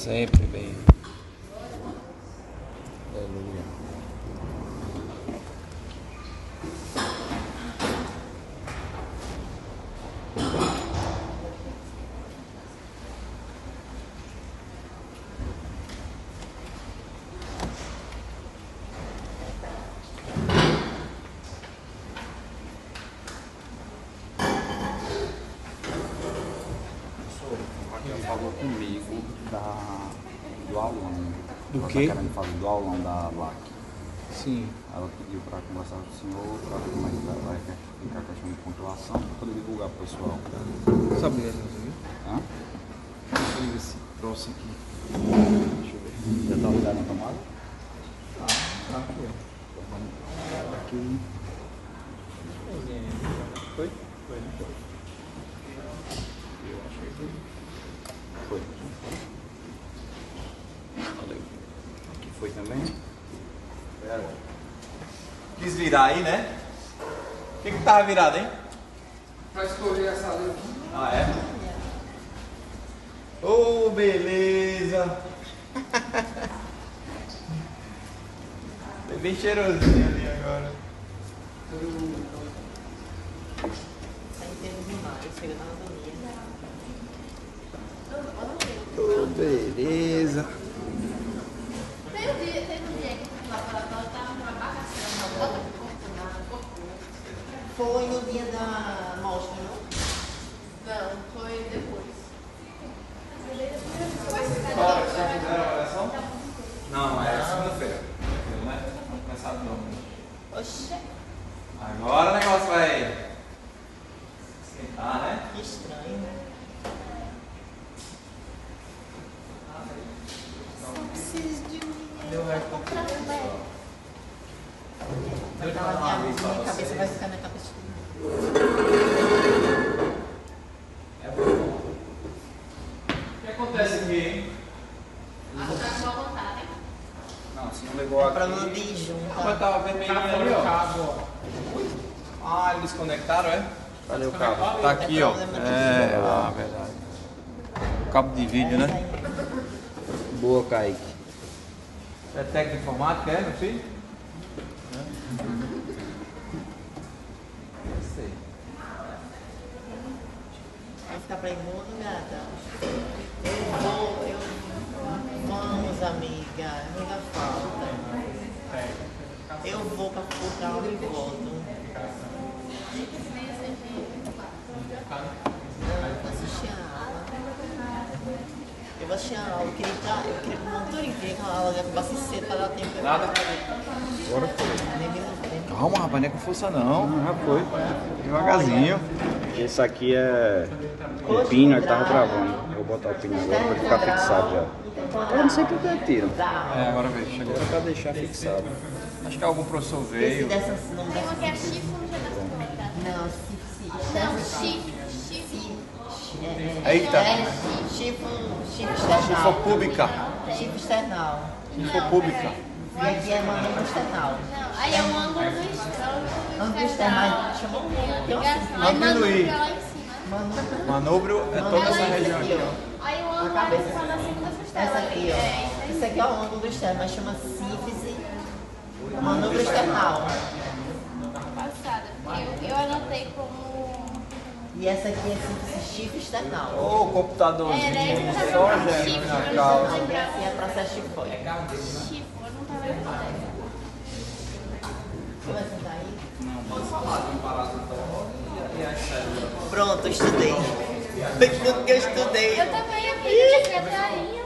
sempre bem. Aleluia. Falou comigo do aulão. Do Ela quê? tá querendo fazer do aulão da LAC. Sim. Ela pediu para conversar com o senhor, para ver como é que vai ficar a questão de pontuação, para poder divulgar para o pessoal. Sabe ler, viu? Hã? Deixa eu ver esse troço aqui. Deixa eu ver. Já está ligado na tomada? Tá aqui, ó. Aqui. Foi? Foi, não foi? Eu achei que Foi. Olha aí. Aqui foi também. Foi agora. quis virar aí, né? O que tava virado, hein? Pra escolher essa ali. Ah, é? Ô, beleza! Foi bem cheirosinho ali agora. Tá inteiro demais, chega na agonia. Ô, beleza! Teve um dia que o laboratório estava numa bagaceira, uma bota de corpo. Foi no dia da mostra, não? Não, foi depois. Qual hora que vocês fizeram a avaliação? Não, é segunda-feira. Né? Vamos começar de novo. Oxê, Agora o negócio vai esquentar, né? que estranho, né? Preciso de um Deu resto do Minha cabeça vai ficar na cabeça de É bom. O que acontece aqui, hein? Acho que voltar, né? Não, se não levou aqui. pra não ir junto. Mas tava vermelhinho ali, ó. Cabo, Ah, eles conectaram, é? Cadê o cabo? Tá aqui, ó. problema de É, verdade. Cabo de vídeo, né? Boa, Kaique. É técnico de informática, é, meu filho? Sei. Vai ficar pra imundo, gata. Vamos, amiga. Amiga falta. Eu vou pra aula e volto. Não, vou assistir a aula. Eu vou assistir a aula. Eu queria ir pro monitorinho, queria que a aula acabasse cedo pra dar tempo. Nada? Agora foi. Nem me Calma, rapaz, não é com força não. Já foi. Devagarzinho. Esse aqui é o pino, ele tava travando. Vou botar o pino agora para ele ficar fixado já. Eu não sei por que tira. É, agora veio. Chegou. Agora para deixar fixado. Acho que algum professor Esse veio. dessas não Tem uma dessas. que é chifre no dia da semana. Não, se. Não, chifre. Eita. Chifre external. Chifre pública. Chifre external. Chifre pública. E aqui é manobra external. Não, aí é um ângulo do externo. Ângulo external. Chama o nome. Aí diminuir. manobra lá em cima. Manobro é toda essa região aqui, ó. Aí o ângulo lá em cima da segunda costela. Essa aqui, ó. Esse aqui é o ângulo externo, mas chama sífise. Manobra external. Passada. Eu anotei como... E essa aqui é sífise chifre external. Ô, computadorzinho. É, né? Só geme na calça. E aqui é processo chifóide. Chifre, eu não tava lembrando. Você vai sentar aí? Vamos falar de um parasitol e as células. Pronto, estudei. Tudo que eu estudei. Eu também, eu fiz secretaria.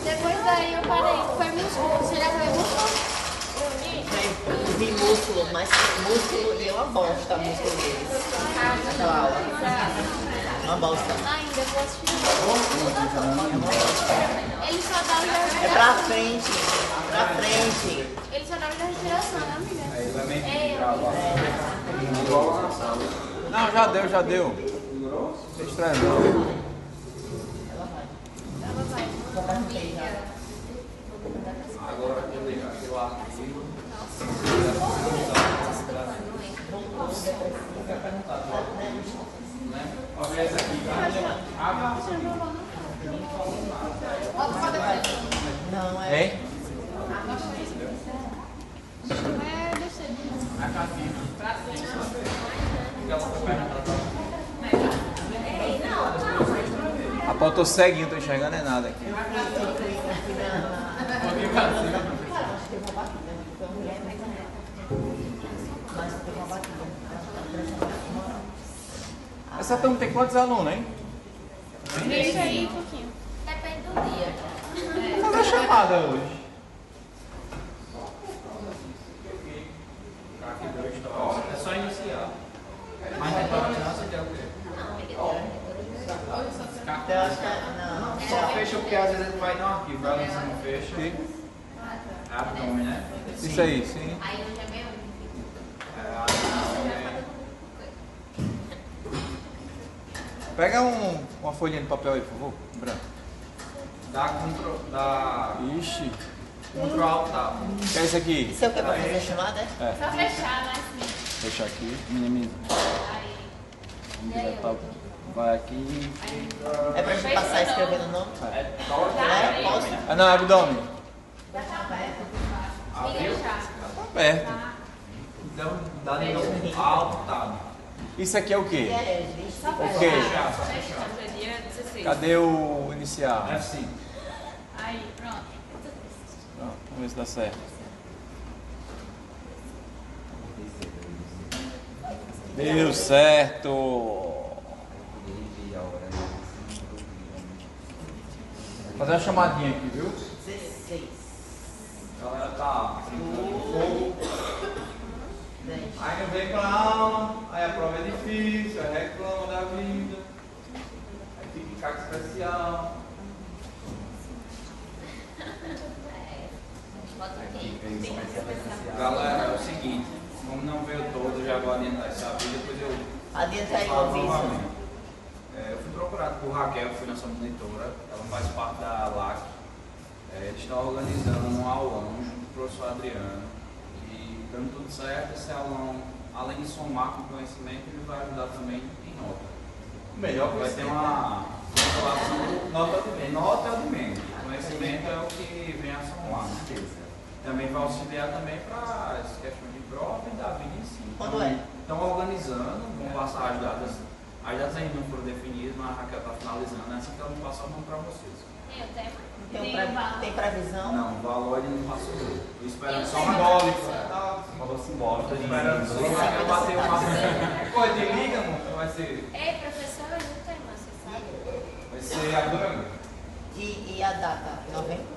Depois daí eu parei. Foi músculo. Você já foi músculo? Eu vi músculo, mas músculo e eu uma bosta a músculo deles. Aquela aula. Uma bosta. Ainda vou assistir. Ele só dá o da É pra frente. Pra frente. Ele só dá o da respiração, né, amiga? Aí vai meio que É, gravar. Não, já deu, já deu. Não estranho não. ela vai. Agora eu vou ligar aqui lá. Olha essa aqui. Não, é. Hein? É besteira. Rapaz, eu tô ceguinho, não tô enxergando é nada aqui. Essa turma tem quantos alunos, hein? Isso aí, pouquinho. Depende do dia. Vou fazer a chamada hoje. Ó, é só iniciar. Mas não pode tirar, você quer o quê? Então, acho que não. Só fecha porque às vezes ele vai dar um arquivo, ela não fecha. É abdômen, né? Isso aí, sim. Aí eu já ganhei Pega uma folhinha de papel aí, por favor, branco. Dá Ixi. Ctrl Alt Tab. O que é isso aqui? Isso é o que é pra fazer a chamada, é? Só fechar, né? Assim. Deixa aqui, minimiza. Vai aqui. É pra gente passar escrevendo o nome? É? Posso? Ah não, abdômen. Abriu? Tá aberto. Então dá de Alt Tab. Isso aqui é o quê? O quê? Dia 16. Cadê o iniciar? F5. Aí, pronto. Vamos ver se dá certo. Deu certo. Vou fazer uma chamadinha aqui, viu? 16. A galera tá brincando de fogo. Aí não reclama, aí a prova é difícil, aí reclama da vida. Aí fica em carga especial. Galera, é o seguinte, como não veio todo, já vou adiantar essa vida, depois eu Adianta aí, falo Luiz. novamente. Eu fui procurado por Raquel, fui nossa monitora, ela faz parte da LAC. Eles estão organizando um aulão junto com o professor Adriano. E dando tudo certo, esse aulão, além de somar com conhecimento, ele vai ajudar também em nota. Melhor vai ter uma relação nota de menos. Conhecimento é o que vem a somar. Também vai auxiliar também para as questões de prova e da vida em si. Quando é? Estão organizando, vão passar as datas. As datas ainda não foram definidas, mas a Raquel está finalizando. Assim que ela me passar, eu mando para vocês. Tem o tema? Tem previsão? Não, o valor ele não passou. Estou esperando só uma simbólico. Valor simbólico. Estou esperando só para bater uma. Pô, te liga, amor. Vai ser. Ei, professora, não tem mais, você sabe? Vai ser abdômen. E a data? Novembro?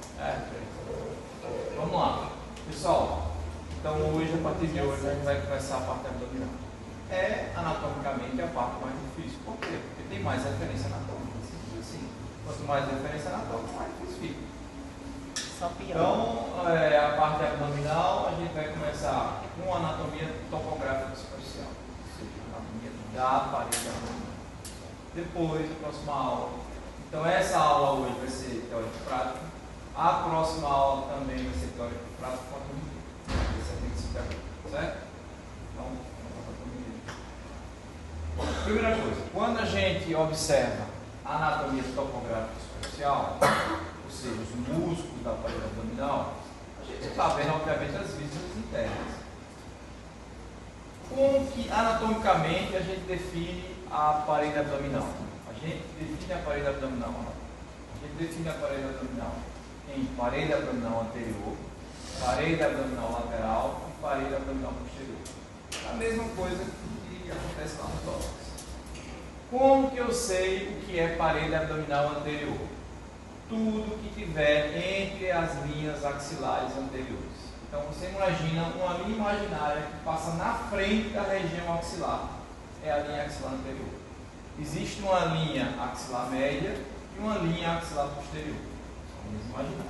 Vamos lá. Pessoal, então hoje, a partir de hoje, a gente vai começar a parte abdominal. É anatomicamente a parte mais difícil. Por quê? Porque tem mais referência anatômica. Assim, quanto mais referência anatômica, mais difícil fica. Só pior. Então, a parte abdominal, a gente vai começar com anatomia topográfica superficial, ou seja, anatomia da parede abdominal. Depois, a próxima aula. Então, essa aula hoje vai ser teórica e prática. A próxima aula também vai ser teórica e prática com anatomia. Esse tem que se pegar, certo? Então, anatomia. Primeira coisa, quando a gente observa a anatomia topográfica superficial, ou seja, os músculos da parede abdominal, a gente está vendo, obviamente, as vísceras internas. Como que anatomicamente a gente define a parede abdominal? A gente define a parede abdominal. A gente define a parede abdominal em parede abdominal anterior, parede abdominal lateral e parede abdominal posterior. A mesma coisa que acontece lá no tórax. Como que eu sei o que é parede abdominal anterior? Tudo que tiver entre as linhas axilares anteriores. Então você imagina uma linha imaginária que passa na frente da região axilar. É a linha axilar anterior. Existe uma linha axilar média e uma linha axilar posterior. Vamos imaginar.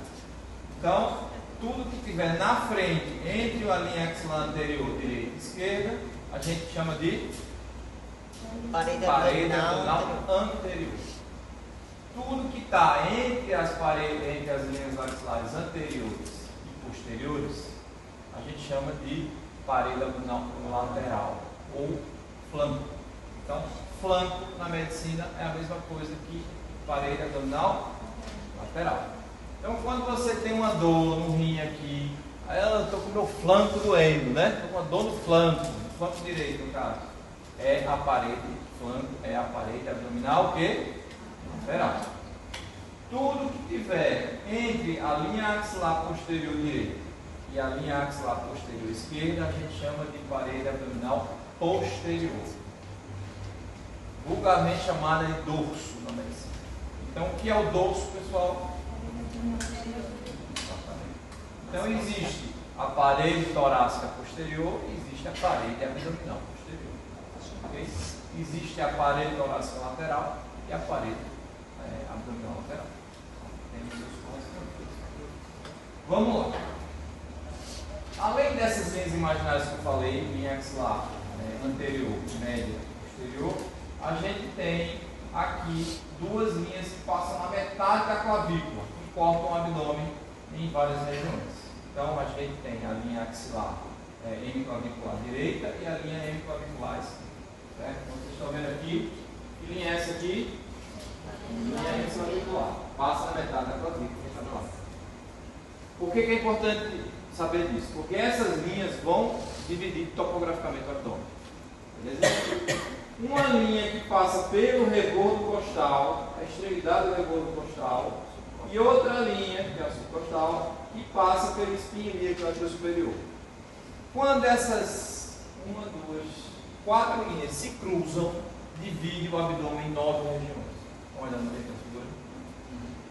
Então, tudo que tiver na frente entre a linha axilar anterior, direita e esquerda, a gente chama de parede abdominal anterior. Tudo que está entre as linhas axilares anteriores e posteriores, a gente chama de parede abdominal lateral ou flanco. Então, flanco na medicina é a mesma coisa que parede abdominal lateral. Então, quando você tem uma dor no rim aqui, aí eu estou com o meu flanco doendo, né? Estou com uma dor no flanco direito, no caso. É a parede, flanco é a parede abdominal, o quê? Lateral. Tudo que tiver entre a linha axilar posterior direita e a linha axilar posterior esquerda, a gente chama de parede abdominal posterior. Vulgarmente chamada de dorso na medicina. Então, o que é o dorso, pessoal? Então, existe a parede torácica posterior e existe a parede abdominal posterior. Okay? Existe a parede torácica lateral e a parede abdominal lateral. Vamos lá. Além dessas linhas imaginárias que eu falei, linha axilar anterior, média, posterior, a gente tem aqui duas linhas que passam na metade da clavícula, que cortam o abdômen em várias regiões. Então a gente tem a linha axilar hemiclavicular direita e a linha hemiclavicular esquerda. Certo? Então vocês estão vendo aqui, que linha é essa aqui? Linha hemiclavicular. Passa na metade da clavícula. Por que é importante saber disso? Porque essas linhas vão dividir topograficamente o abdômen. Beleza? Uma linha que passa pelo rebordo costal, a extremidade do rebordo costal, e outra linha, que é a subcostal, que passa pelo espinho ilíaco lateral superior. Quando essas 1, 2, 4 linhas se cruzam, divide o abdômen em 9 regiões. Estão olhando bem para a figura?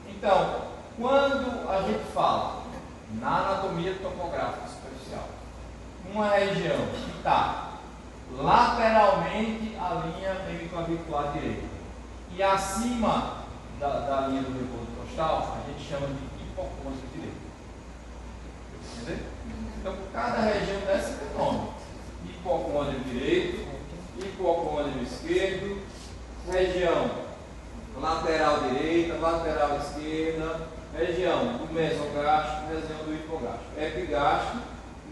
Então, quando a gente fala na anatomia topográfica superficial, uma região que está lateralmente à linha hemiclavicular direita e acima da linha do rebordo costal, a gente chama de hipocôndrio direito. Entendeu? Então, cada região dessa tem nome: hipocôndrio direito, hipocôndrio esquerdo, região lateral direita, lateral esquerda, região do mesogástrico, região do hipogástrico, epigástrico,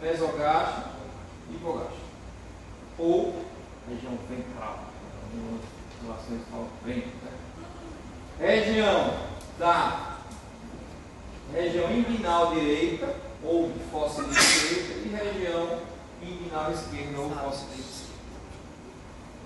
mesogástrico, hipogástrico. Ou região ventral, relações falam ventre, né? Região da região inguinal direita ou fossa direita e região inguinal esquerda ou fossa esquerda.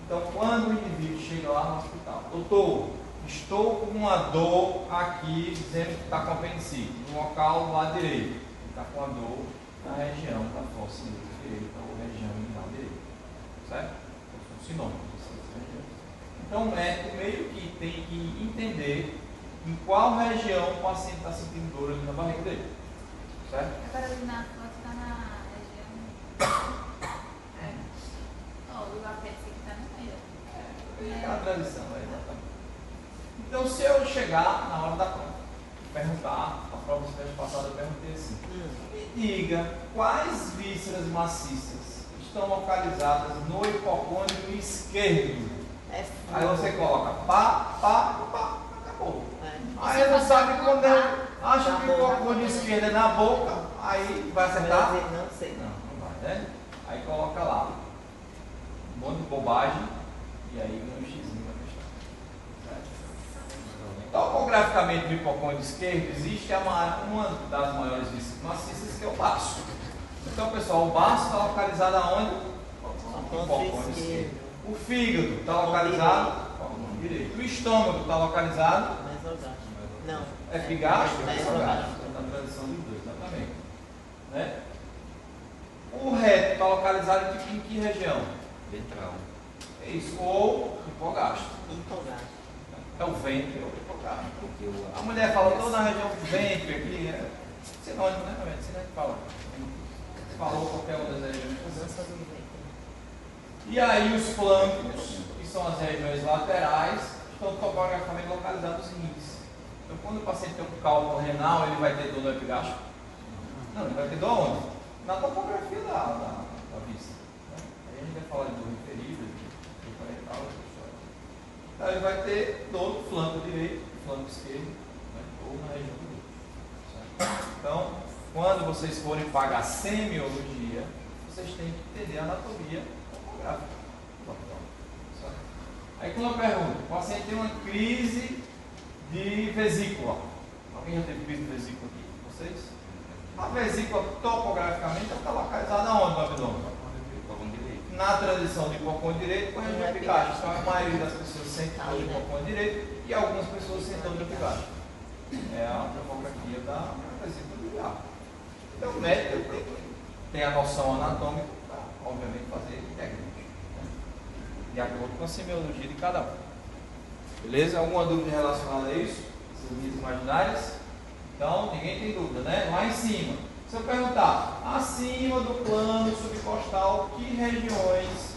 Então, quando o indivíduo chega lá no hospital, doutor, estou com uma dor aqui, dizendo que está com apendicite, no local do lado direito. Ele está com a dor na região da fossa direita ou região inguinal direita. Certo? São sinônimos. Então, o médico meio que tem que entender em qual região o paciente está sentindo dor ali na barriga dele. Certo? Agora ali na foto está na região. O lugar que está no meio. É aquela tradição, exatamente. Então, se eu chegar na hora da prova, perguntar, a prova de semestre passado eu perguntei assim: me diga quais vísceras maciças estão localizadas no hipocôndrio esquerdo. Aí você coloca pá, acabou. Aí não sabe quando acha que o hipocôndrio esquerdo é na boca, aí vai acertar? Não sei. Não vai, né? Aí coloca lá um monte de bobagem e aí ganha um xizinho na questão. Topograficamente no hipocôndrio esquerdo existe uma das maiores vísceras maciças, que é o baço. Então, pessoal, o baço está localizado aonde? No hipocôndrio esquerdo. O fígado está localizado no hipocôndrio direito. O estômago está localizado? Não. É epigástrico? Mesogástrico. Está na tradição dos dois, exatamente. Né? O reto está localizado em que região? Ventral. É isso, ou hipogástrico. Hipogástrico. É o ventre ou hipogástrico. A mulher fala toda na região do ventre aqui, é sinônimo, né? A medicina que fala. Falou qualquer uma das regiões. E aí os flancos, que são as regiões laterais, estão topograficamente localizados em rins. Então, quando o paciente tem um cálculo renal, ele vai ter dor no epigástrico? Não, ele vai ter dor onde? Na topografia da vista. Aí a gente vai falar de dor referida, de parental, então ele vai ter dor no flanco direito, no flanco esquerdo, né, ou na região do glúteo. Então, quando vocês forem pagar semiologia, vocês têm que entender a anatomia topográfica. Aí quando eu pergunto, o paciente tem uma crise de vesícula, Alguém já teve visto vesícula aqui? Vocês? A vesícula, topograficamente, ela está localizada onde no abdômen? Na transição de hipocôndrio direito com a região epigástica. Então, a maioria das pessoas sente dor de hipocôndrio direito e algumas pessoas sentem dor de epigástica. É a topografia da vesícula biliar. Então, o médico tem a noção anatômica para, obviamente, fazer diagnóstico, né? De acordo com a semiologia de cada um. Beleza? Alguma dúvida relacionada a isso? Essas linhas imaginárias? Então, ninguém tem dúvida, né? Lá em cima. Se eu perguntar, acima do plano subcostal, que regiões,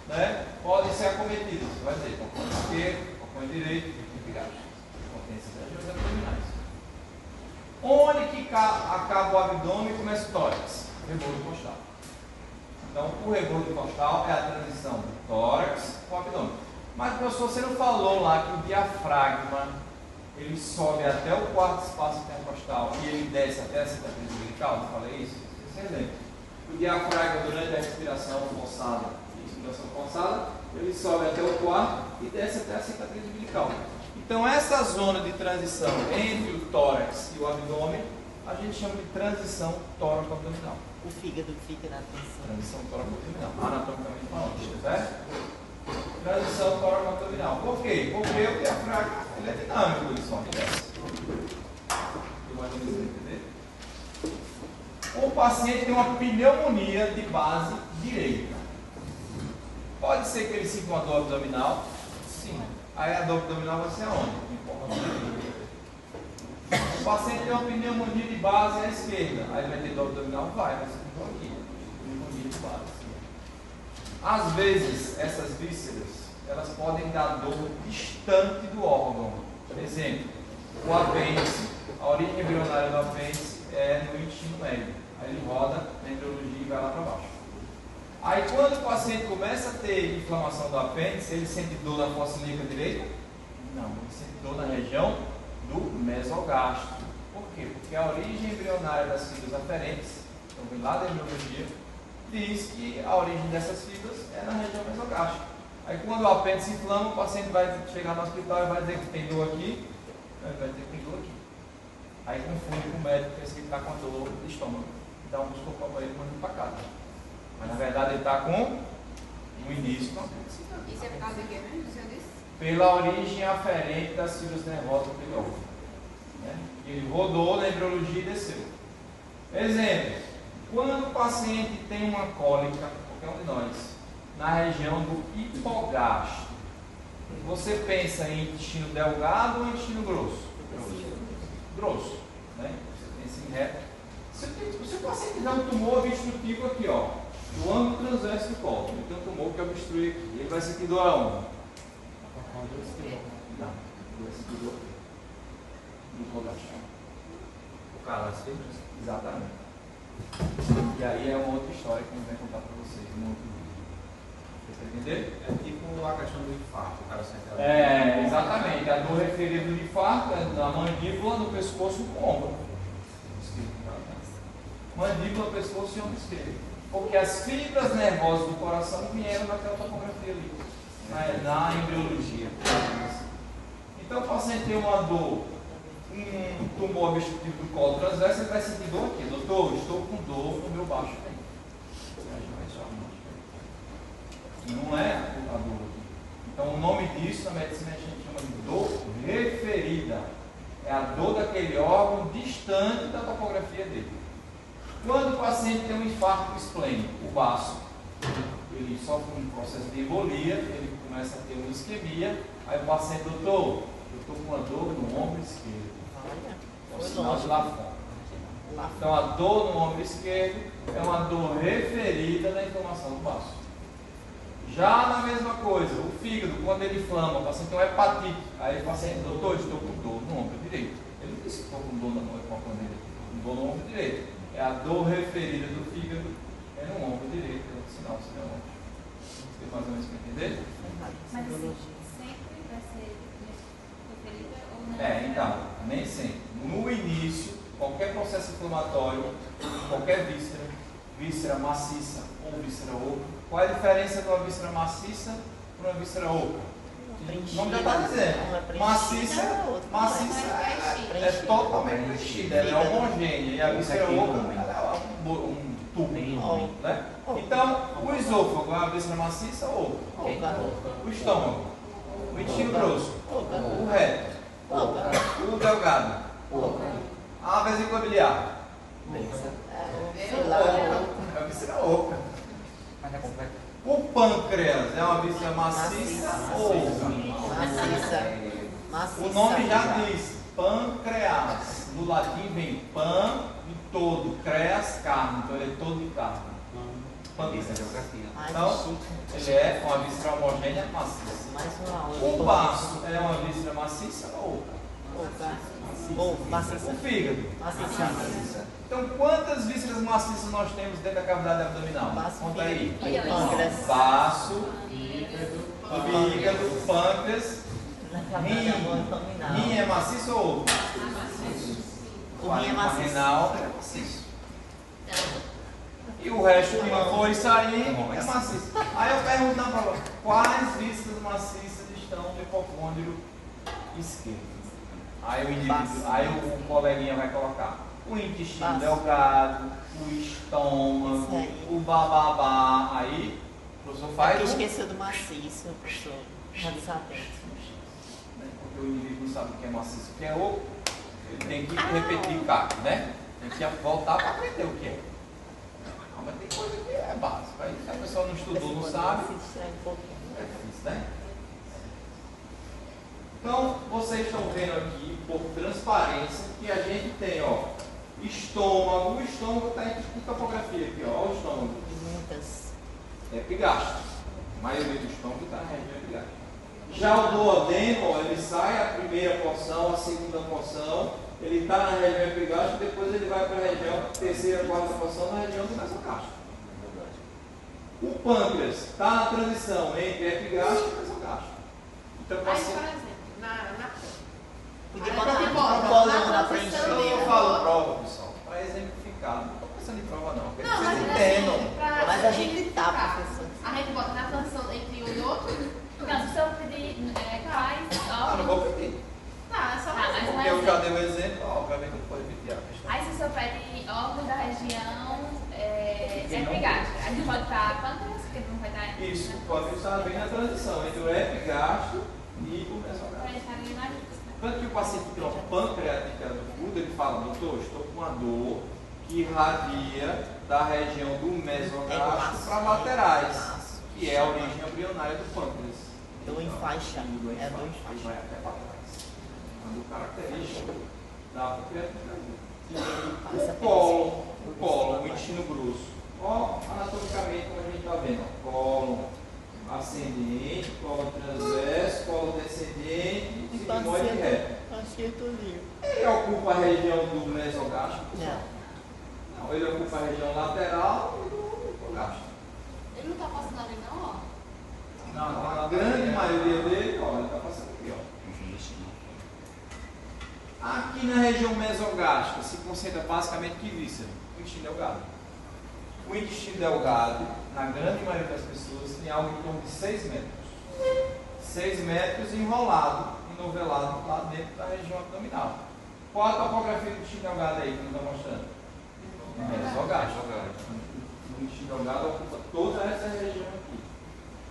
né, podem ser acometidas? Você vai dizer, hipocôndrio esquerdo, hipocôndrio direito e epigástica. Potências regiões abdominais. Onde que acaba o abdômen e começa o tórax? Rebordo costal. Então, o rebordo costal é a transição do tórax com o abdômen. Mas, professor, você não falou lá que o diafragma ele sobe até o quarto espaço intercostal e ele desce até a cicatriz umbilical? Não falei isso? Esse é exemplo. O diafragma, durante a respiração forçada e expiração forçada, ele sobe até o quarto e desce até a cicatriz umbilical. Então, essa zona de transição entre o tórax e o abdômen, a gente chama de transição tóraco-abdominal. O fígado fica na transição. Transição tóraco-abdominal, anatomicamente falando, certo? Transição tóraco-abdominal. Por quê? Porque o diafragma ele é dinâmico, ele sobe e desce. O paciente tem uma pneumonia de base direita. Pode ser que ele sinta uma dor abdominal? Sim. Aí a dor abdominal vai ser aonde? O paciente tem uma pneumonia de base à esquerda. Aí vai ter dor abdominal? Vai ser dor aqui. Pneumonia de base. Às vezes, essas vísceras, elas podem dar dor distante do órgão. Por exemplo, o apêndice, a origem embrionária do apêndice é no intestino médio. Aí ele roda na embriologia e vai lá para baixo. Aí quando o paciente começa a ter inflamação do apêndice, ele sente dor na fossa ilíaca direita? Não, ele sente dor na região do mesogástrico. Por quê? Porque a origem embrionária das fibras aferentes, então vem lá da embriologia, diz que a origem dessas fibras é na região mesogástrica. Aí quando o apêndice inflama, o paciente vai chegar no hospital e vai dizer que tem dor aqui, vai dizer que tem dor aqui. Aí confunde com o médico, pensa que ele está com a dor de estômago. Dá um buscopan para ele e manda para casa. Mas na verdade ele está com um início do apêndice. Isso é por causa de quê mesmo? Você disse? Pela origem aferente das fibras nervosas do periósteo. Né? Ele rodou na embriologia e desceu. Exemplo. Quando o paciente tem uma cólica, qualquer um de nós, na região do hipogastro, você pensa em intestino delgado ou intestino grosso? Grosso. Né? Você pensa em reto. Se o paciente tiver um tumor obstrutivo aqui, ó, no ângulo transverso do colo, ele tem um tumor que obstrui aqui, ele vai sentir dor aonde? Não, ele vai sentir dor no hipogastro. O calo das fibras? Exatamente. E aí é uma outra história que a gente vai contar para vocês no outro vídeo. Você entender? É tipo a questão do infarto, o cara sente Exatamente. A dor referida do infarto é na mandíbula, no pescoço e no ombro. Mandíbula, pescoço e ombro esquerdo. Porque as fibras nervosas do coração vieram naquela topografia ali, na embriologia. Então o paciente tem uma dor, um tumor obstrutivo do colo transverso, ele vai sentir dor aqui. Doutor, estou com dor no meu baixo ventre. Não é a dor aqui. Então o nome disso na medicina a gente chama de dor referida. É a dor daquele órgão distante da topografia dele. Quando o paciente tem um infarto esplênico, o baço, ele sofre um processo de embolia, ele começa a ter uma isquemia, aí o paciente, doutor, eu estou com uma dor no ombro esquerdo. É o sinal de Lafon. Então a dor no ombro esquerdo é uma dor referida da inflamação do baço. Já na mesma coisa, o fígado, quando ele inflama, o paciente tem uma hepatite, aí o paciente, doutor, estou com dor no ombro direito. Ele não disse que estou com dor no ombro direito. É a dor referida do fígado, é no ombro direito, é o sinal do sinal ombro. Você mais ou menos para entender? Mas assim, sempre vai ser referida ou não? Então, nem sempre. No início, qualquer processo inflamatório, qualquer víscera maciça ou víscera oca, qual é a diferença de uma víscera maciça para uma víscera oca? O nome já está dizendo. Maciça é totalmente preenchida, ela é homogênea. E a víscera oca ela é um tubo. Né? Então, o esôfago é uma víscera maciça ou oca? O estômago, o intestino grosso, o reto, o delgado, a vesícula biliar. É uma víscera oca. O pâncreas é uma víscera maciça ou oca? Maciça. O nome já diz, pâncreas. No latim vem pan de todo, creas, carne. Então ele é todo de carne. Pâncreas. Então, ele é uma víscera homogênea maciça. O baço é uma víscera maciça ou oca? Maciça. O fígado. Maciça. Então, quantas vísceras maciças nós temos dentro da cavidade abdominal? Conta aí. Pâncreas. Baço, fígado, pâncreas, rim é maciço ou oco? O rim é maciço. Renal é maciço. E o resto que não for isso aí é maciço. Aí eu pergunto na prova, quais vísceras maciças estão no hipocôndrio esquerdo? Aí o indivíduo, aí o coleguinha vai colocar o intestino delgado, o estômago, o bababá. Aí o professor faz. Aqui esqueceu do maciço, professor. Já desatento. Porque o indivíduo não sabe o que é maciço e o que é oco, ele tem que repetir CAC, né? Tem que voltar para aprender o que é. Mas tem coisa que é básica. Aí se a pessoa não estudou, não sabe, é difícil, né? Então, vocês estão vendo aqui, por transparência, que a gente tem, ó, estômago. O estômago está em topografia aqui, ó, o estômago. É epigastro. A maioria do estômago está na região epigástica. Já o duodeno, ó, ele sai a primeira porção, a segunda porção, ele está na região epigástica, depois ele vai para a região terceira, quarta porção, na região do mesocastro. O pâncreas está na transição entre epigastro e mesocastro. Então, Aí, por exemplo, Podia botar um bolão na frente eu dele. falo prova, pessoal, para exemplificar. Não estou pensando em prova, não. Porque Não, vocês mas entendam. Mas a gente tá, professor. A gente bota na transição entre um e outro. Não, se eu pedir quais Ah, não vou pedir. Tá, é só Tá, mas Porque eu já dei o exemplo, ó, obviamente não pode pedir a questão. Aí se o senhor pede órgãos da região epigástica, a gente pode estar quantas? Porque não vai dar. Isso, pode estar bem na transição entre o epigastro e o mesocastro. Tanto que o paciente que tem uma pancreatite aguda, ele fala, doutor, estou com uma dor que irradia da região do mesogastro para laterais, que é a origem embrionária do pâncreas. Do enfaixa. É do Vai até para trás. Quando característico da pancreatite aguda. O cólon, o intestino grosso. Ó, anatomicamente, como a gente está vendo, ó, cólon ascendente, colo transverso, colo descendente e sigmoide reto. Ele ocupa a região do mesogástrico? Não, ele ocupa a região lateral e do hipogástrico. Ele não tá passando ali não, ó. Não, a grande maioria dele, ó, ele está passando aqui, ó. Aqui na região mesogástrica se concentra basicamente que víscera? O intestino delgado. O intestino delgado, na grande maioria das pessoas, tem algo em torno de 6 metros. 6 metros enrolado e novelado lá dentro da região abdominal. Qual a topografia do intestino delgado aí que não está mostrando? Mesogástrico. O intestino delgado ocupa toda essa região aqui.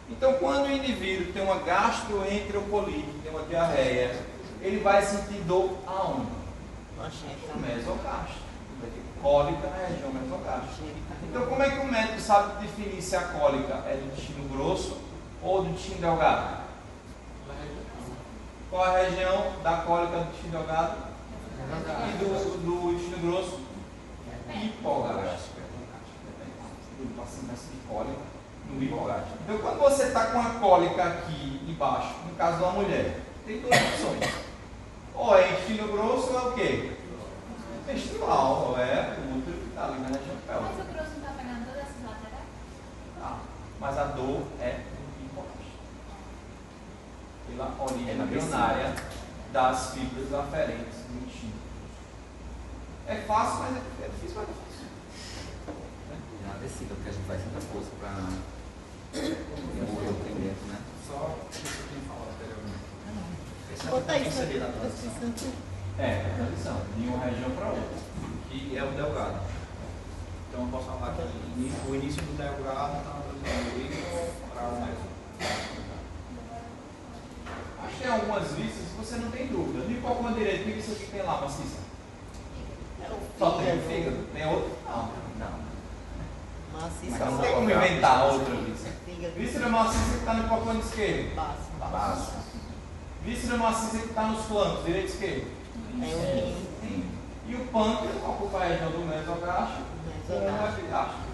Então, quando o indivíduo tem uma gastroenterocolite, tem uma diarreia, ele vai sentir dor aonde? No mesogástrico. Vai ter cólica na região mesogástrica. Então, como é que o médico sabe definir se a cólica é do intestino grosso ou do intestino delgado? Qual a região da cólica do intestino delgado? E do intestino grosso? Hipogástrico. O paciente vai sentir cólica no hipogástrico. Então, quando você está com a cólica aqui embaixo, no caso de uma mulher, tem duas opções. Ou é intestino grosso ou é o quê? Intestinal, ou é o útero que está ali na região pélvica. Mas o grosso não está pegando todas essas laterais? Tá. Mas a dor é do hipogástrico. Pela origem embrionária das fibras aferentes do intestino. É fácil, mas é difícil, mas é fácil. É uma descida, porque a gente faz tanta força para desenvolver o primeiro, né? Só o que você tinha falado anteriormente. Bota isso ali na na descrição. É, a transição, de uma região para outra. Que é o delgado. Então eu posso falar que o início do delgado está na transição do líquido para o médio. Acho que tem algumas vistas que você não tem dúvida. No hipocampo direito, o que você tem lá, maciça? Só tem o fígado? Tem outro? Não. Maciça. Não tem como inventar outra vista. Fígado. Víscera maciça que está no hipocampo esquerdo. Baço. Víscera maciça que está nos flancos, direito e esquerdo. É o rim. Sim. E o pâncreas ocupa a região do mesogástrico com o epigástrico.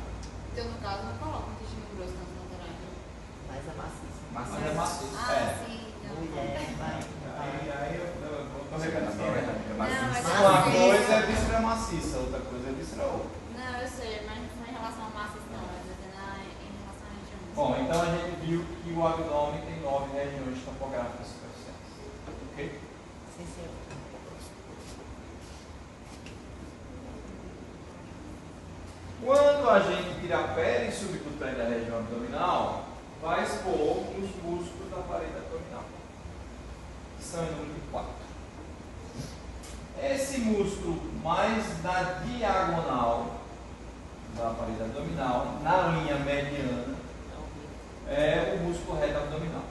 Então, no caso, não coloca um intestino grosso nas laterais. Mas a maciça. Mas é maciço. Ah, sim. Então. Mulher, vai. Aí eu vou repetindo. Não, mas Uma assim, coisa é víscera maciça, outra coisa é víscera outra. Não, eu sei, mas não em relação a massas, não. Mas em relação à região. Bom, então a gente viu que o abdômen tem 9 regiões topográficas superficiais. Ok? Sim, senhor. Quando a gente tira a pele subcutânea da região abdominal, vai expor os músculos da parede abdominal, que são em número de 4. Esse músculo mais na diagonal da parede abdominal, na linha mediana, é o músculo reto abdominal.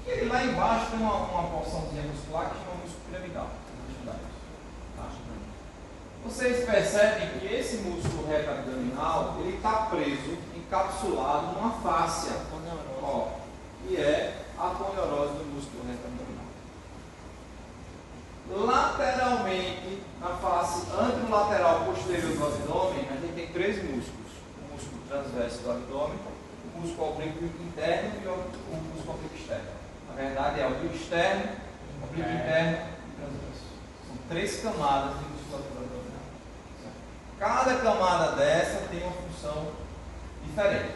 E ele lá embaixo tem uma porçãozinha muscular que chama músculo piramidal. Vou estudar isso. Tá? Vocês percebem que esse músculo reto abdominal ele está preso, encapsulado numa fáscia, ó, que é a aponeurose do músculo reto abdominal. Lateralmente, na face anterolateral posterior do abdômen, a gente tem 3 músculos: o músculo transverso do abdômen, o músculo oblíquo interno e o músculo oblíquo externo. Na verdade, é o oblíquo externo, oblíquo interno e transverso. São 3 camadas de musculatura abdominal. Cada camada dessa tem uma função diferente.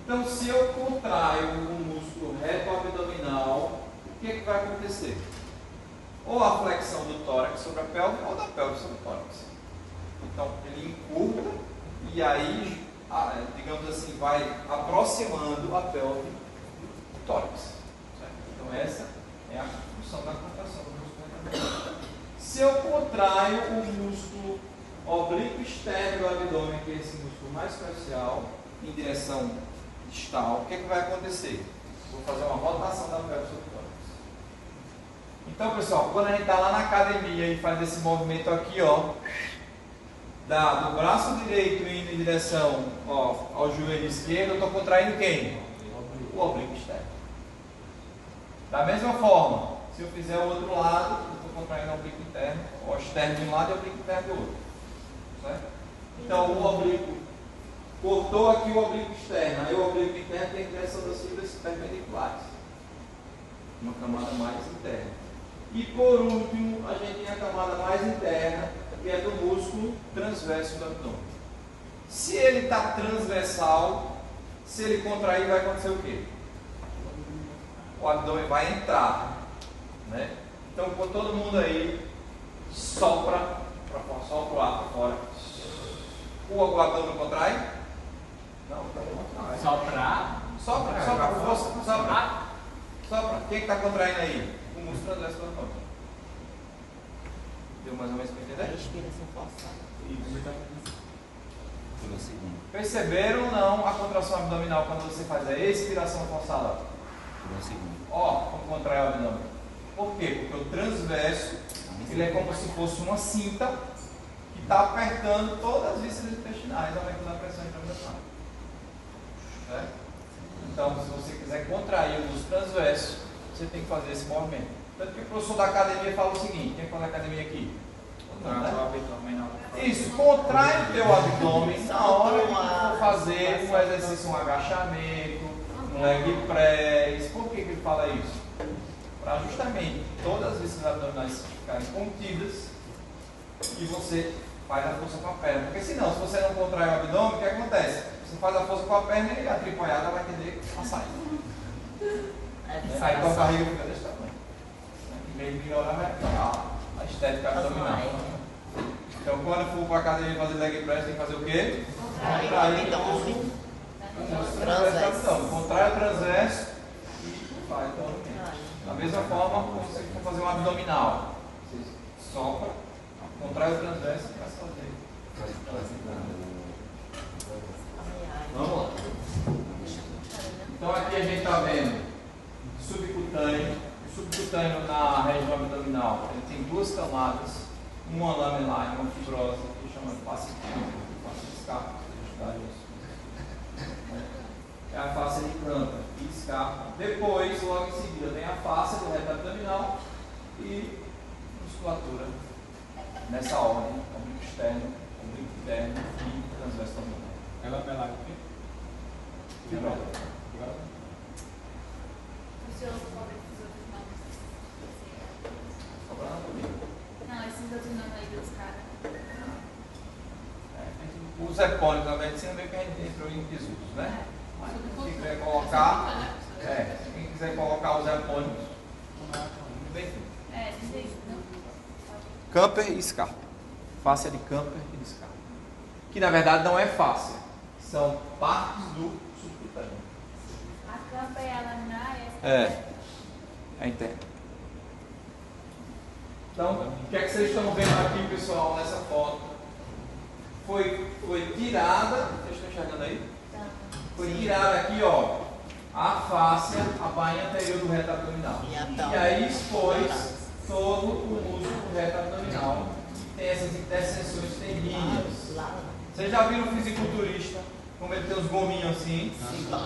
Então, se eu contraio o músculo reto abdominal, o que vai acontecer? Ou a flexão do tórax sobre a pelve, ou da pelve sobre o tórax. Então, ele encurta e aí, digamos assim, vai aproximando a pelve do tórax. Certo? Então, essa é a função da contração do músculo abdominal. Se eu contraio o músculo oblíquo externo do abdômen, que é esse músculo mais superficial, em direção distal, o que vai acontecer? Vou fazer uma rotação da pelve sobre o tórax. Então, pessoal, quando a gente está lá na academia e faz esse movimento aqui, ó, do braço direito indo em direção, ó, ao joelho esquerdo, eu estou contraindo quem? O oblíquo externo. Da mesma forma, se eu fizer o outro lado, eu estou contraindo o oblíquo interno, o externo de um lado e o oblíquo interno do outro. Certo? Então, o oblíquo cortou aqui o oblíquo externo, aí o oblíquo interno tem direção das fibras perpendiculares. Uma camada mais interna. E por último, a gente tem a camada mais interna, que é do músculo transverso do abdômen. Se ele está transversal, se ele contrair, vai acontecer o quê? O abdômen vai entrar. Né? Então, com todo mundo aí, sopra para fora, sopra o ar para fora. O abdômen contrai? Não, o abdômen contrai. Soprar. Sopra. Quem está contraindo aí? O músculo transverso do abdômen. Deu mais ou menos para entender? Respiração forçada. Perceberam ou não a contração abdominal quando você faz a expiração forçada? Ó, como contrai o abdômen. Por quê? Porque o transverso ele é como se fosse uma cinta que está apertando todas as vísceras intestinais, aumentando a pressão intraabdominal. Certo? Então, se você quiser contrair o músculo transverso, você tem que fazer esse movimento. Tanto que o professor da academia fala o seguinte: quem faz a academia aqui? Isso, contrai o teu abdômen na hora que for fazer um exercício, um agachamento, um leg press. Por que ele fala isso? Para justamente todas as vísceras abdominais ficarem contidas e você faz a força com a perna. Porque senão, se você não contrai o abdômen, o que acontece? Você faz a força com a perna e a tripoiada vai tender a sair. Aí tua barriga fica desse tamanho. Em vez de melhorar, vai piorar a estética abdominal. Então, quando for para a academia fazer leg press, tem que fazer o quê? Contrair o músculo transverso. Contrai o transverso e faz normalmente. Da mesma forma, como você for fazer um abdominal, você sopra, contrai o transverso e vai fazer. Vamos lá. Então aqui a gente está vendo subcutâneo. O subcutâneo na região abdominal ele tem duas camadas, uma lamelar e uma fibrosa, que chama de face de escarpa. É a face de Camper e escarpa. Depois, logo em seguida, tem a face do reto abdominal e musculatura nessa ordem, oblíquo externo, oblíquo interno e transverso abdominal. Ela é pelada aqui? Fibrosa. Os seus outros nomes. Sobrando comigo. Não, esses outros nomes aí dos caras. Os epônimos da medicina meio que a gente entrou em desuso, né? Mas quem quiser colocar, quem quiser colocar os epônimos, bem feito. É, diz aí. Camper e Scarpa. Fáscia de Camper e de Scarpa. Que na verdade não é fáscia, são partes do subcutâneo. A campa é a laminar e essa É interno. Então, o que é que vocês estão vendo aqui, pessoal, nessa foto? Foi tirada, vocês estão enxergando aí? Foi tirada aqui, ó, a fáscia, a bainha anterior do reto abdominal. E aí expôs todo o músculo do reto abdominal. Tem essas interseções tendíneas. Vocês já viram o fisiculturista, como ele tem os gominhos assim?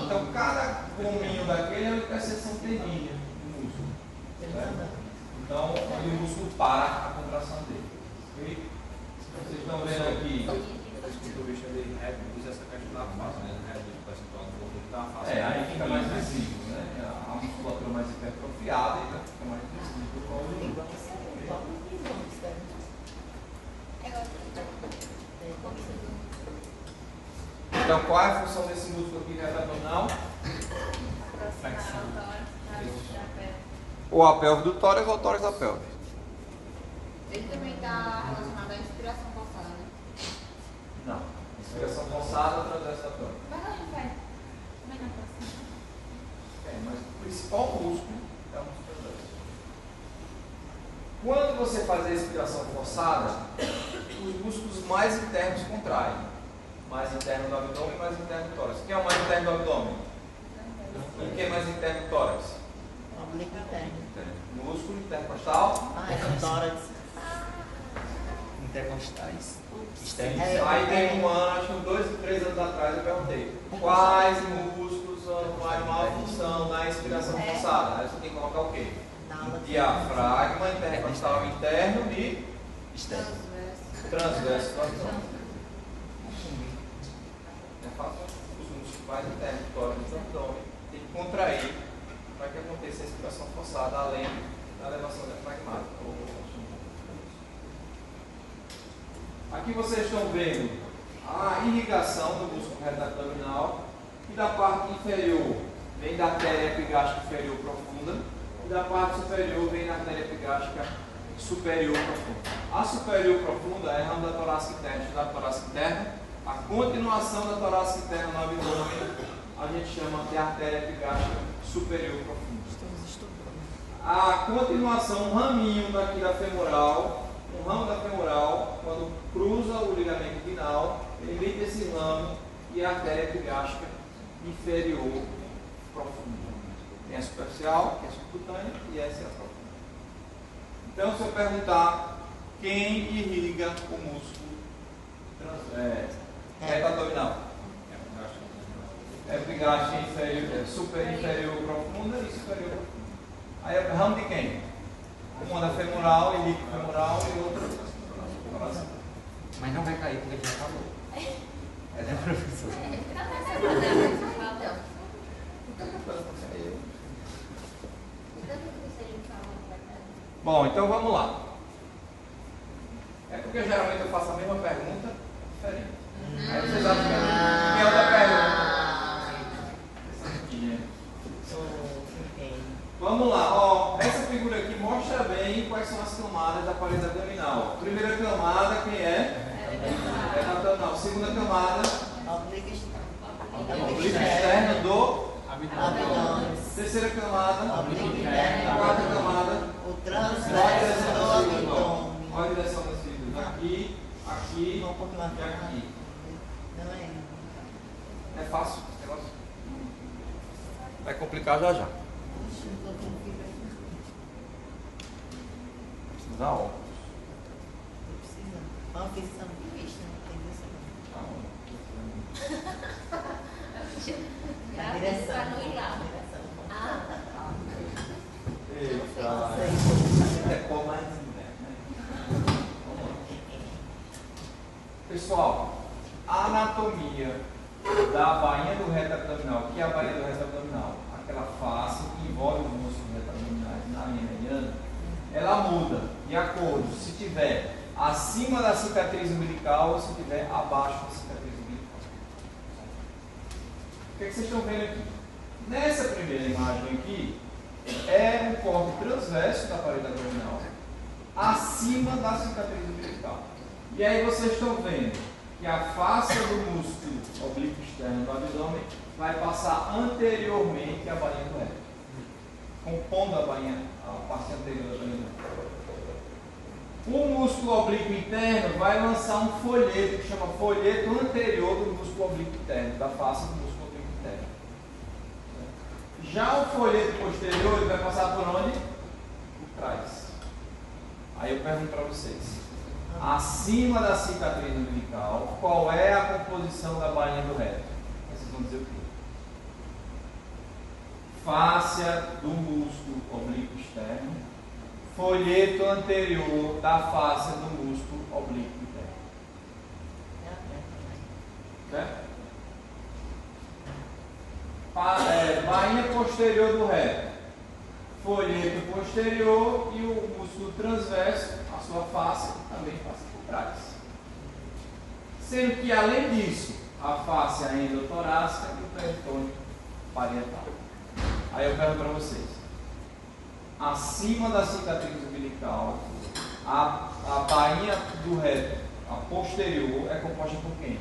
Então cada gominho daquele é uma interseção tendínea do músculo. Certo? Então o músculo para a contração dele. Okay? Vocês estão vendo aqui. O fisiculturista ele usa essa questão da face, né? Aí fica mais visível, né? A musculatura mais hipertrofiada e fica mais visível. Então, qual é a função desse músculo aqui reto abdominal? Ou a pelve do tórax ou o tórax da pelve. Ele também está relacionado à inspiração forçada, né? Não. Inspiração forçada ou transverso da pelve. Vai lá, vai. Vai na próxima. Mas o principal músculo é o músculo transverso. Quando você faz a inspiração forçada, os músculos mais internos contraem. Mais interno do abdômen e mais interno do tórax. Quem é o mais interno do abdômen? E quem é mais interno do tórax? Oblíquo interno. Músculo intercostal. É tórax. Intercostais. Aí tem um ano, acho que uns 2 ou 3 anos atrás, eu perguntei quais músculos fazem maior função na inspiração forçada. Aí você tem que colocar o quê? Diafragma, intercostal interno e transverso do abdômen. É fácil. Os músculos mais internos do tórax e do abdômen tem que contrair para que aconteça a inspiração forçada, além da elevação diafragmática. Aqui vocês estão vendo a irrigação do músculo reto abdominal, que da parte inferior vem da artéria epigástrica inferior profunda e da parte superior vem da artéria epigástrica superior profunda. A superior profunda é a ramo da torácica interna, da torácica interna. A continuação da torácica interna no abdômen a gente chama de artéria epigástrica superior profunda. A continuação, um raminho daqui da femoral, um ramo da femoral, quando cruza o ligamento inguinal, ele vem desse ramo e a artéria epigástrica inferior profunda. Tem a superficial, que é a subcutânea, e essa é a profunda. Então, se eu perguntar quem irriga o músculo reto abdominal? Epigástrica inferior, super inferior profunda e superior profunda. Aí é ramo de quem? Uma da femoral, ilíaco femoral e outra torácica. Mas não vai cair porque ele já acabou. É, né, professor? Bom, então vamos lá. É porque geralmente eu faço a mesma pergunta diferente. Aí vocês acham que é outra pergunta. Vamos lá, ó, essa figura aqui mostra bem quais são as camadas da parede abdominal. Primeira camada, quem é? É abdominal. Segunda camada, Oblíquo oblíquo externo do abdômen. Terceira camada. Oblíquo interno. Quarta camada. O transverso do abdômen. Olha a direção das fibras. Aqui, aqui Um pouco mais e aqui. Não é? É fácil esse negócio? Vai complicar já já. Ixi, não tô com fibra aqui. Precisa usar óculos. Tô precisando. Ó, fiz sanduíche, não tem isso não. Já Direção. pra não ir lá. Direção. Ah, Eita. É pó mais né? Pessoal, a anatomia da bainha do reto abdominal, que é a bainha do reto abdominal, aquela face que envolve os músculos reto abdominais na linha mediana, ela muda de acordo se tiver acima da cicatriz umbilical ou se tiver abaixo da cicatriz umbilical. O que, é que vocês estão vendo aqui? Nessa primeira imagem aqui, é um corte transverso da parede abdominal acima da cicatriz umbilical. E aí vocês estão vendo que a face do músculo oblíquo externo do abdômen vai passar anteriormente à bainha do reto, compondo a parte anterior da bainha do reto. O músculo oblíquo interno vai lançar um folheto que chama folheto anterior do músculo oblíquo interno, da face do músculo oblíquo interno. Já o folheto posterior ele vai passar por onde? Por trás. Aí eu pergunto para vocês. Acima da cicatriz umbilical, qual é a composição da bainha do reto? Vocês vão dizer o quê? Fáscia do músculo oblíquo externo, folheto anterior da fáscia do músculo oblíquo interno. Certo? Bainha posterior do reto, folheto posterior e o músculo transverso, a sua face, também passa por trás. Sendo que, além disso, a face endotorácica e o peritônio parietal. Aí eu pergunto para vocês. Acima da cicatriz umbilical, a bainha do reto, a posterior, é composta por quem?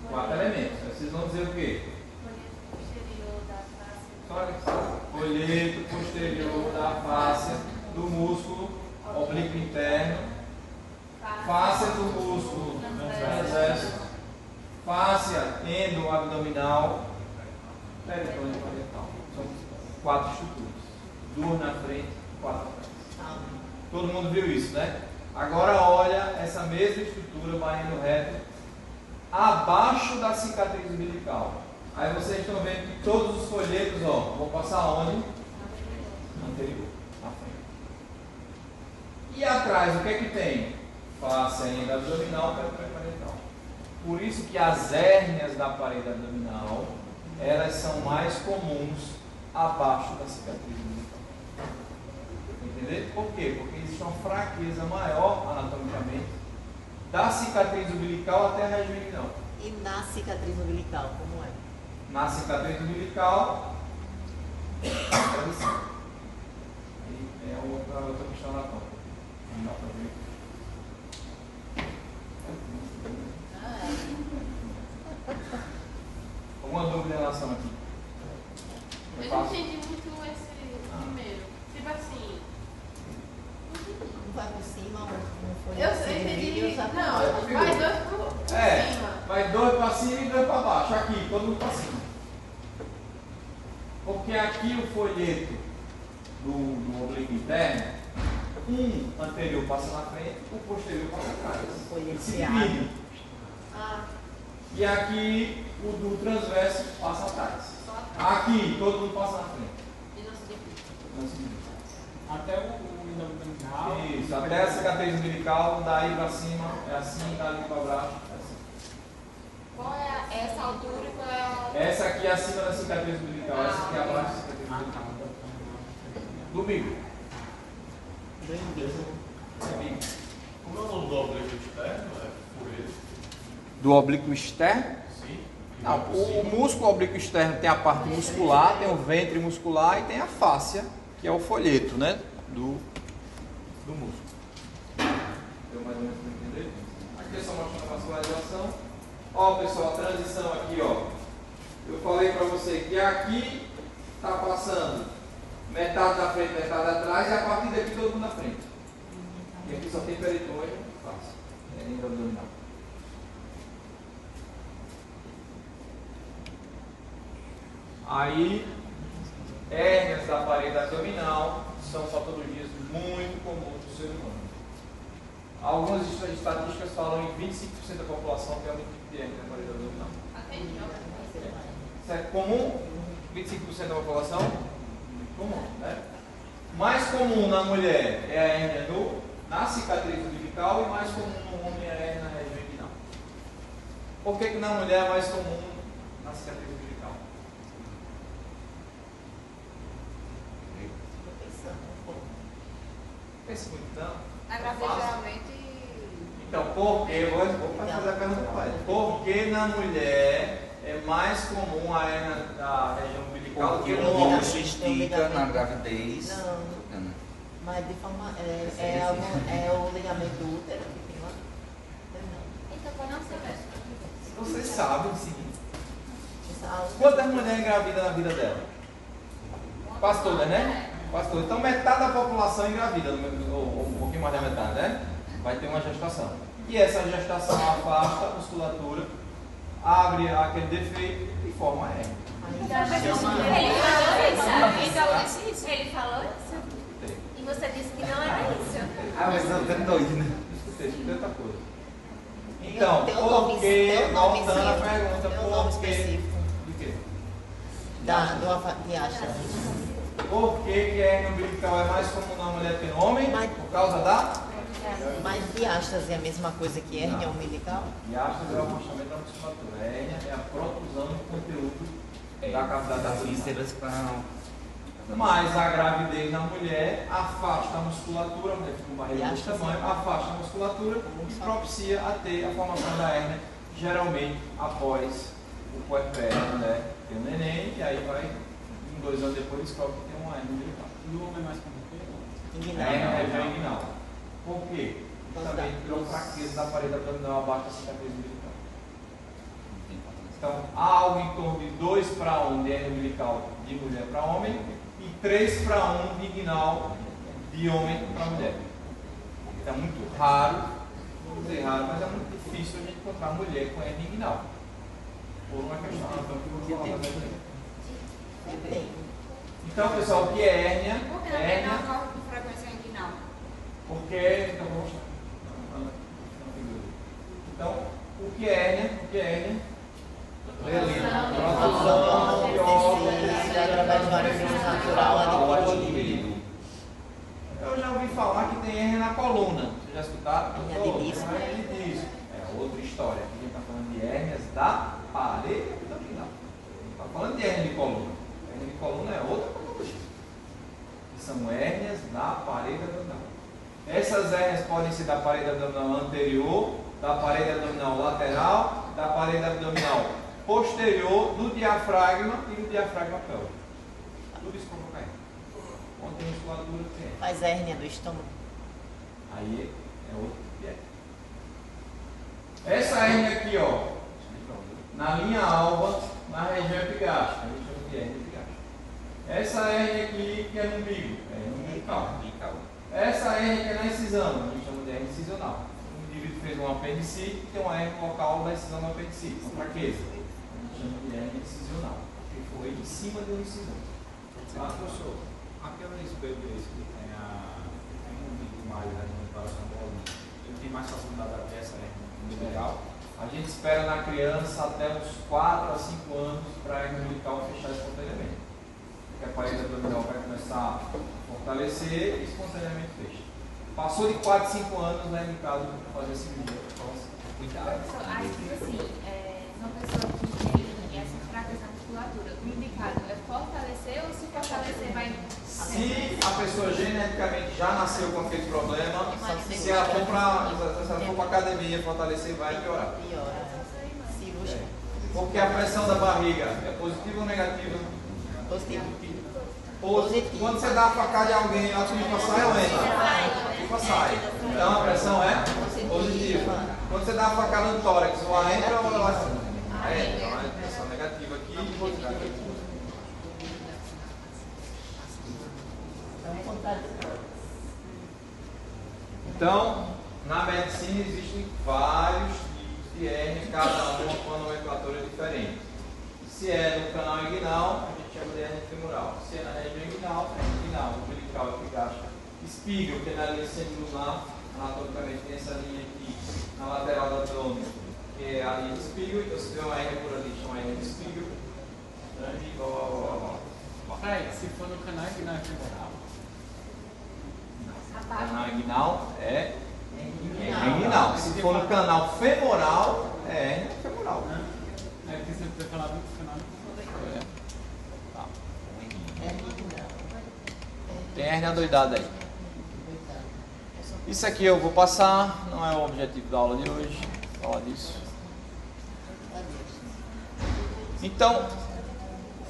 4 elementos. Aí vocês vão dizer o quê? Folheto posterior da face do músculo oblíquo interno, fáscia do músculo transverso, fáscia endoabdominal, peritônio parietal. São 4 estruturas. 2 na frente, 4 atrás. Todo mundo viu isso, né? Agora olha essa mesma estrutura, bainha do reto, abaixo da cicatriz umbilical. Aí vocês estão vendo que todos os folhetos, ó, vão passar onde? Anterior, na frente. E atrás, o que é que tem? Face ainda abdominal, peritônio parietal. Por isso que as hérnias da parede abdominal, elas são mais comuns abaixo da cicatriz umbilical. Entendeu? Por quê? Porque existe uma fraqueza maior, anatomicamente, da cicatriz umbilical até a região inguinal. E na cicatriz umbilical, como é? Na cicatriz umbilical, aí é outra questão anatômica. Não dá para ver. Alguma dúvida em relação aqui? Eu não entendi muito esse primeiro. Tipo assim. Um vai por cima, um foi Eu entendi. Não, vai 2 por cima. Vai 2 para cima e 2 para baixo. Aqui, todo mundo para cima. Porque aqui o folheto do oblíquo interno, um anterior passa na frente, o posterior passa atrás. folheto Se se divide. Ah, E aqui o do transverso passa atrás. Aqui todo mundo passa na frente. e não se divide. Não se divide. Até o abdominal. Isso, até a cicatriz umbilical, daí para cima é assim, dali para baixo é assim. qual é essa altura e qual é a... Essa aqui é acima da cicatriz umbilical, essa aqui é abaixo da cicatriz umbilical. Do umbigo. do umbigo. Como é o nome do oblíquo externo? É folheto? Do oblíquo externo? Sim. Não, o músculo oblíquo externo tem a parte muscular, tem o ventre muscular e tem a fáscia, que é o folheto, né? Do músculo. Deu mais ou menos para entender? Aqui é só mostrando a vascularização. Ó, pessoal, a transição aqui, ó. Eu falei para você que aqui está passando metade na frente, metade atrás, e a partir daqui todo mundo na frente. E aqui só tem peritônio, fácil. É nível abdominal. Aí, hérnias da parede abdominal são patologias muito comuns do ser humano. Algumas estatísticas falam em 25% da população tem algum tipo de hérnia na parede abdominal. Isso é comum? 25% da população? Comum, né? Mais comum na mulher é a hérnia na cicatriz umbilical e mais comum no homem é a hérnia na região inguinal. Por que na mulher é mais comum na cicatriz umbilical? Pensa muito não? Na gravidez geralmente. Então, por que? Vou fazer a pergunta para ele. Por que na mulher é mais comum a hérnia da região umbilical do que no homem? Isso estica na gravidez. Não, mas de forma. É o ligamento do útero que tem lá. Então, pode não ser mesmo. Vocês sabem o seguinte: quantas mulheres engravidam na vida dela? Quase todas, né? Quase todas. Então, metade da população engravida, ou um pouquinho mais da metade, né? Vai ter uma gestação. E essa gestação afasta a musculatura, abre aquele defeito e forma a hérnia. Ele falou isso? E você disse que não era isso. Mas eu tô doido, né? Escutei outra coisa. Então, Tem um nome, por que, voltando à tem pergunta, um nome por que? específico. Do quê? De acha. Por que a hérnia umbilical é mais comum na mulher que no homem? Por causa da? Mas diástase é a mesma coisa que hérnia umbilical? Diástase é o afastamento da musculatura. A hérnia é a protrusão do conteúdo da cavidade abdominal. Mas a gravidez na mulher afasta a musculatura, a mulher fica com barriga desse tamanho, afasta a musculatura e propicia a ter a formação da hérnia, geralmente após o puerpério, né? Tem um neném e aí vai, 2 anos depois, descobre que tem uma hérnia umbilical. E o homem é mais comum? A hérnia é região inguinal. Por quê? Justamente pela fraqueza da parede abdominal abaixo da cicatriz umbilical. Então, há algo em torno de 2 para 1 de hérnia umbilical de mulher para homem e 3 para 1 de inguinal de homem para mulher. Então, é muito raro, não vou dizer raro, mas é muito difícil a gente encontrar mulher com hérnia inguinal. Por uma questão que eu vou falar mais. Então, pessoal, o que é hérnia? Por que não tem uma frequência inguinal? Porque, então vou mostrar. Então, o que é hérnia? O que é hérnia? Protrusão de órgãos através do alimento natural adquirido. Eu já ouvi falar que tem hérnia na coluna. Vocês já escutaram? Hérnia de disco. Hérnia de disco. É outra história. Aqui a gente está falando de hérnias da parede abdominal. A gente está falando de hérnia de coluna. Hérnia de coluna é outra patologia. São hérnias da parede abdominal. Essas hérnias podem ser da parede abdominal anterior, da parede abdominal lateral, da parede abdominal posterior, do diafragma e do diafragma pélvico. Tudo isso provoca hérnia. Onde tem musculatura, tem hérnia. Faz hérnia do estômago. Aí é outro tipo de hérnia. Essa hérnia aqui, ó, na linha alva, na região epigástrica, a gente chama de hérnia epigástrica. Essa hérnia aqui que é no umbigo, é no umbilical. Essa hérnia que é na incisão, a gente chama de hérnia incisional. O indivíduo fez um apendicite e tem uma hérnia local da incisão do apendicite, uma fraqueza. A gente chama de hérnia incisional, porque foi em cima de uma incisão. Professor, aquele espelho desse que tem um umbigo mais em comparação ao bolinho, ele tem mais facilidade de essa hérnia umbilical? A gente espera na criança até uns 4 a 5 anos para a hérnia umbilical fechar espontaneamente. Porque a parede abdominal vai começar a fortalecer e espontaneamente fecha. Passou de 4 a 5 anos, não é indicado fazer cirurgia. Então, cuidado. Acho que assim, uma pessoa que tem essa fraqueza musculatura, o indicado é fortalecer ou se fortalecer vai. Se a pessoa geneticamente já nasceu com aquele problema, se ela for para academia fortalecer, vai piorar. Piora. Se você... Porque a pressão da barriga é positiva ou negativa? Positivo. Positivo. Quando você dá a facada em alguém, a tulipa sai ou entra? A tulipa sai. Então a pressão é positiva. Quando você dá a facada no tórax, ela entra ou ela sai? Então a pressão negativa aqui e positiva aqui. Então, na medicina existem vários tipos de hérnia, cada uma com uma nomenclatura diferente. Se é no canal inguinal, a gente chama de hérnia femoral. Se é na região inguinal, é inguinal, umbilical, epigástrica. Espígalo, que é na linha semilunar, anatomicamente tem essa linha aqui na lateral do abdômen, que é a linha de espígalo. Então, se tiver uma hérnia por ali, chama hérnia de espígalo. Peraí, se for no canal inguinal é femoral? Canal inguinal é inguinal. Se for no canal femoral, é hérnia femoral. É porque você vai falar do canal Tá. Tem hérnia adoidada aí. Isso aqui eu vou passar, não é o objetivo da aula de hoje, falar disso. Então,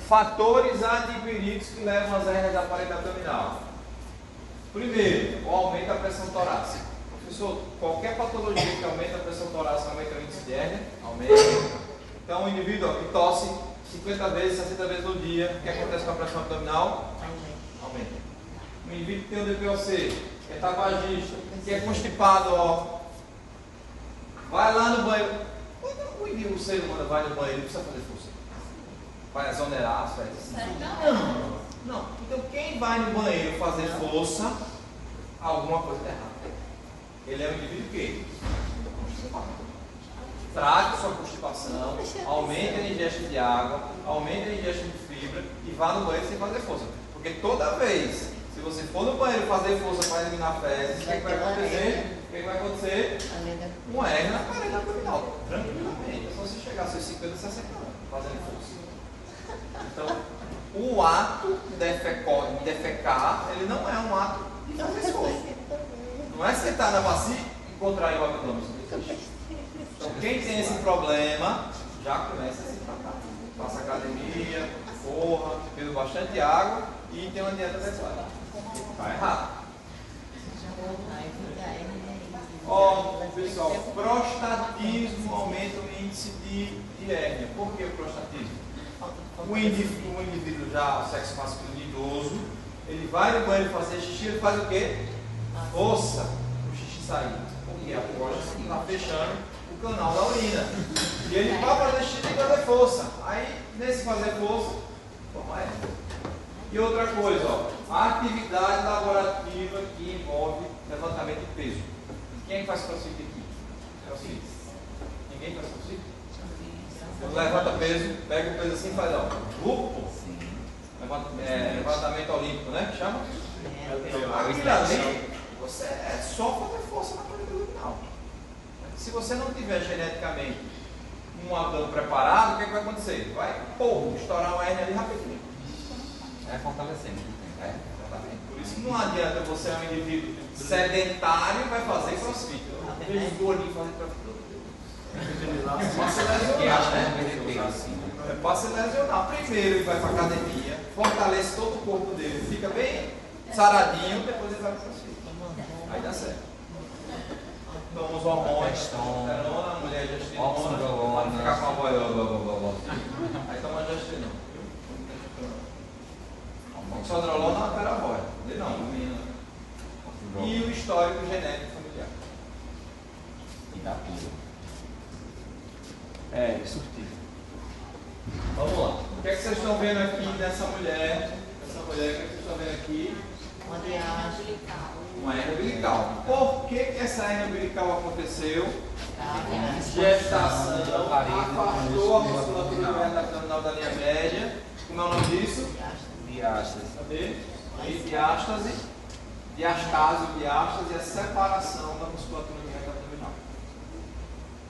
fatores adquiridos que levam às hérnias da parede abdominal. Primeiro, o aumento da pressão torácica. Professor, qualquer patologia que aumenta a pressão torácica aumenta o índice de hérnia? Aumenta. Então, o indivíduo que tosse 50 vezes, 60 vezes no dia, o que acontece com a pressão abdominal? Aumenta. O indivíduo que tem o DPOC, que é tabagista, que é constipado, ó, vai lá no banheiro. Quando o ser humano vai no banheiro, ele precisa fazer força. Vai exonerar as fezes. Não. Então, quem vai no banheiro fazer força, alguma coisa está errada. Ele é um indivíduo que trate sua constipação, aumente a ingestão de água, aumente a ingestão de fibra e vá no banheiro sem fazer força. Porque toda vez, se você for no banheiro fazer força para eliminar fezes, o que vai acontecer? O que vai acontecer? Uma hérnia na parede abdominal. Tranquilamente. É só você chegar aos seus 50, 60 anos fazendo força. Então, o ato de defecar, ele não é um ato de fazer esforço. Não é sentar na bacia e contrair o abdômen. Então, quem tem esse problema, já começa a se tratar. Faça academia, corra, beba bastante água e tem uma dieta adequada. Está errado. Ó, pessoal, prostatismo aumenta o índice de hérnia. Por que o prostatismo? O indivíduo já, o sexo masculino idoso, ele vai no banheiro fazer xixi, ele faz o quê? Força o xixi sair. Porque a próstata está fechando o canal da urina. E ele vai fazer xixi e fazer força. Aí, nesse fazer força, toma hérnia. E outra coisa, ó, a atividade laborativa que envolve levantamento de peso. Quem é que faz crossfit aqui? Crossfit. Ninguém faz crossfit? Levanta peso, pega o peso assim e faz, ó. Levantamento olímpico, né? Que chama? Aquilo ali, você é só fazer força na parede abdominal. Se você não tiver geneticamente um abdômen preparado, o que, é que vai acontecer? Vai, estourar uma hérnia ali rapidinho. É fortalecendo. Exatamente. Por isso que não adianta você é um indivíduo sedentário e vai fazer crossfit. Eu vejo os gordinhos fazendo crossfit. É para se lesionar. Primeiro ele vai para a academia, fortalece todo o corpo dele, fica bem saradinho, depois ele vai para o crossfit. Aí dá certo. Então os hormônios, testosterona, a mulher gestrinona, para ficar com a voz. Aí toma gestrinona. Oxandrolona altera a voz. Não. E o histórico genético familiar. E da pílula. Surtido. Vamos lá. O que é que vocês estão vendo aqui nessa mulher? O que é que vocês estão vendo aqui? Uma hérnia umbilical. Por que essa hérnia umbilical aconteceu? Gestação, afastou a musculatura do reto abdominal da linha média. Como é o nome disso? Diástase. Cadê? Diástase. Diastase, diástase é a separação da musculatura do reto abdominal.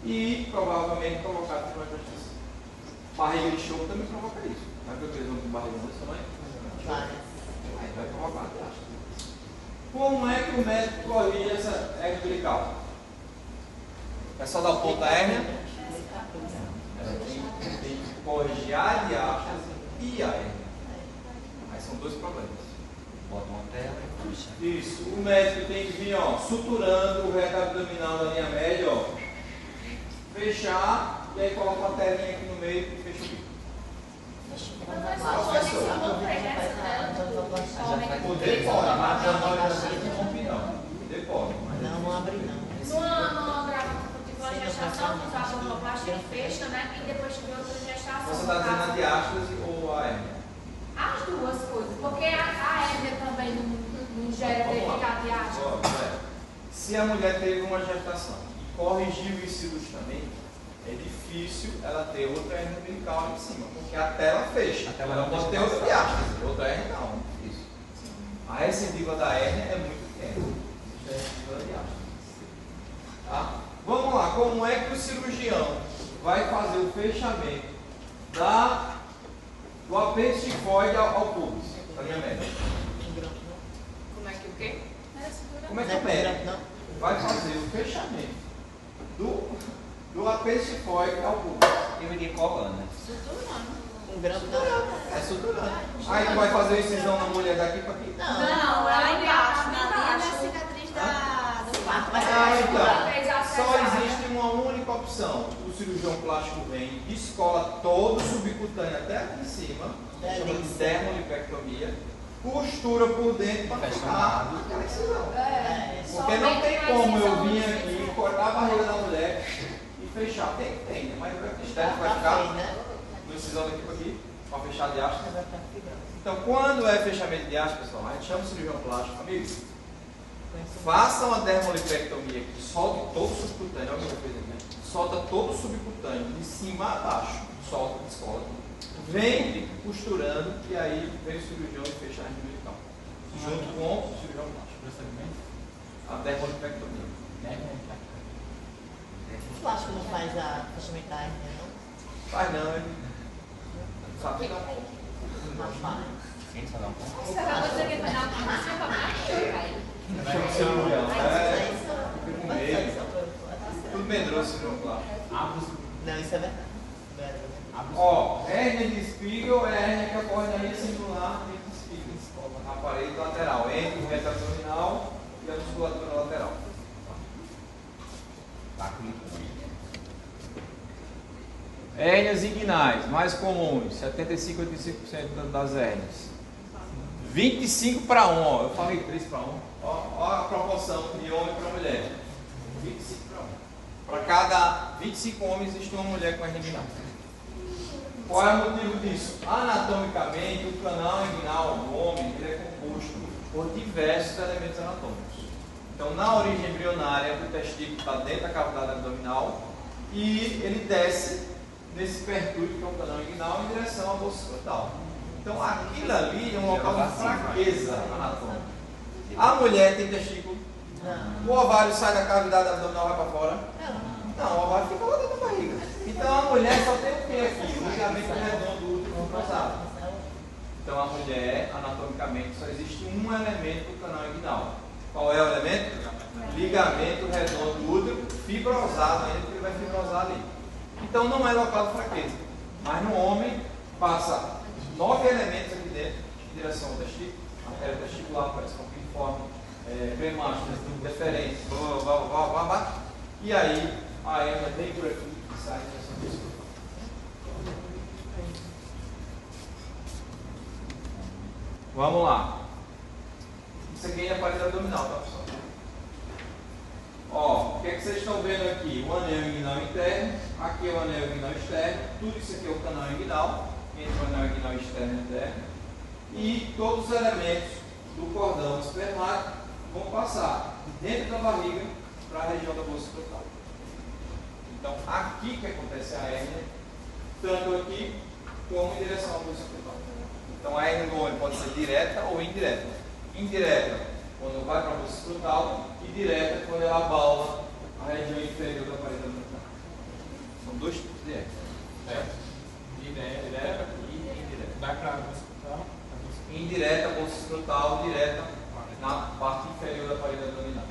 E provavelmente provocado por uma gestação. Barriga de chumbo também provoca isso. Vai ver o que eles vão com barriga desse tamanho? Aí vai provocar diástase. Como é que o médico corrige essa hérnia umbilical? É só dar o ponto da hérnia? Tem que corrigir a diástase e a hérnia. Aí são dois problemas. Bota uma tela e puxa. Isso. O médico tem que vir, ó, suturando o reto abdominal da linha média, ó. Fechar e aí coloca uma telinha aqui no meio e fecha o bico. Poder pode, mas não pode. Não abre não. Numa gestação, usar a abdominoplastia fecha, né? E depois de outra gestação. Você está dizendo a diástase ou a hérnia? As duas coisas, porque a hérnia também não gera devido à diástase. Se a mulher teve uma gestação e corrigiu isso cirurgicamente, é difícil ela ter outra hérnia umbilical ali em cima, porque a tela fecha. Ela pode ter outra diástase, outra hérnia não. Isso. A recidiva da hérnia é muito pequena. Isso é a recidiva da diástase. Tá? Vamos lá, como é que o cirurgião vai fazer o fechamento do apêndice tifoide ao pubis, da minha média? Como é que o quê? Como é que o médico vai fazer o fechamento do apêndice tifoide ao pubis? Eu iria colando. Um grampo não. É suturando. Aí tu vai fazer a incisão na mulher daqui para aqui? Não, lá embaixo, na cicatriz do quarto. Então, só existe uma única opção. O cirurgião plástico vem, descola todo o subcutâneo até aqui em cima, chama de dermolipectomia, costura por dentro para ficar aquela incisão. Porque não tem como eu vir aqui, cortar a barriga da mulher e fechar. Tem, né? Mas o estético vai ficar no incisão daqui para aqui, para fechar a diástase. Então, quando é fechamento de diástase, pessoal, a gente chama o cirurgião plástico, amigos. Façam a dermolipectomia aqui, solte todo o subcutâneo, olha o que eu fiz aqui, né? Solta todo o subcutâneo, de cima a baixo, solta, descola. Vem costurando e aí vem o cirurgião e fecha a hernia umbilical. Junto com o cirurgião plástico. A dermolipectomia. O plástico não faz a fechamento da hérnia, não? Faz não, ele sabe. Não faz. Você acabou de dizer que vai dar uma formação para baixo, Chama o cirurgião. Fica com medo. Tudo medroso, cirurgião plástico. Não, isso é verdade. Ó, hérnia de Spiegel é a hérnia que ocorre na linha singular entre Spiegel, na parede lateral, entre o reto abdominal e a musculatura lateral. Hérnias inguinais, mais comuns, 75 a 85% das hérnias. 25 para 1, ó. Eu falei 3 para 1. Ó a proporção de homem para mulher. 25 para 1. Para cada 25 homens existe uma mulher com hérnia inguinal. Qual é o motivo disso? Anatomicamente, o canal inguinal do homem ele é composto por diversos elementos anatômicos. Então, na origem embrionária, o testículo está dentro da cavidade abdominal e ele desce nesse pertúrdio, que é o canal inguinal, em direção à bolsa escrotal. Então, aquilo ali é um local de fraqueza anatômica. A mulher tem testículo? O ovário sai da cavidade abdominal e vai para fora? Não, o ovário fica lá dentro da barriga. Então, a mulher só tem o que aqui? O ligamento redondo do útero cruzado. Então, a mulher, anatomicamente, só existe um elemento do canal inguinal. Qual é o elemento? Ligamento redondo do útero, fibrosado ainda, porque ele vai fibrosar ali. Então, não é local de fraqueza. Mas no homem, passa 9 elementos aqui dentro, em direção ao testículo, artéria testicular, parece compiforme, cremáticas, deferentes, e aí a hérnia vem por aqui e sai em direção ao testículo. Vamos lá. Isso aqui é a parede abdominal, tá, pessoal? Ó, o que é que vocês estão vendo aqui? O anel inguinal interno, aqui é o anel inguinal externo, tudo isso aqui é o canal inguinal, entre o anel inguinal externo e interno, e todos os elementos do cordão espermático vão passar dentro da barriga para a região da bolsa escrotal. Então, aqui que acontece a hérnia, tanto aqui como em direção à bolsa escrotal. Então, a hérnia do olho pode ser direta ou indireta. Indireta quando vai para a bolsa escrotal e direta quando ela abaula a região inferior da parede abdominal. São dois tipos de hérnia. Certo? Direta e indireta. Vai para a bolsa escrotal? Indireta, bolsa escrotal, direta na parte inferior da parede abdominal.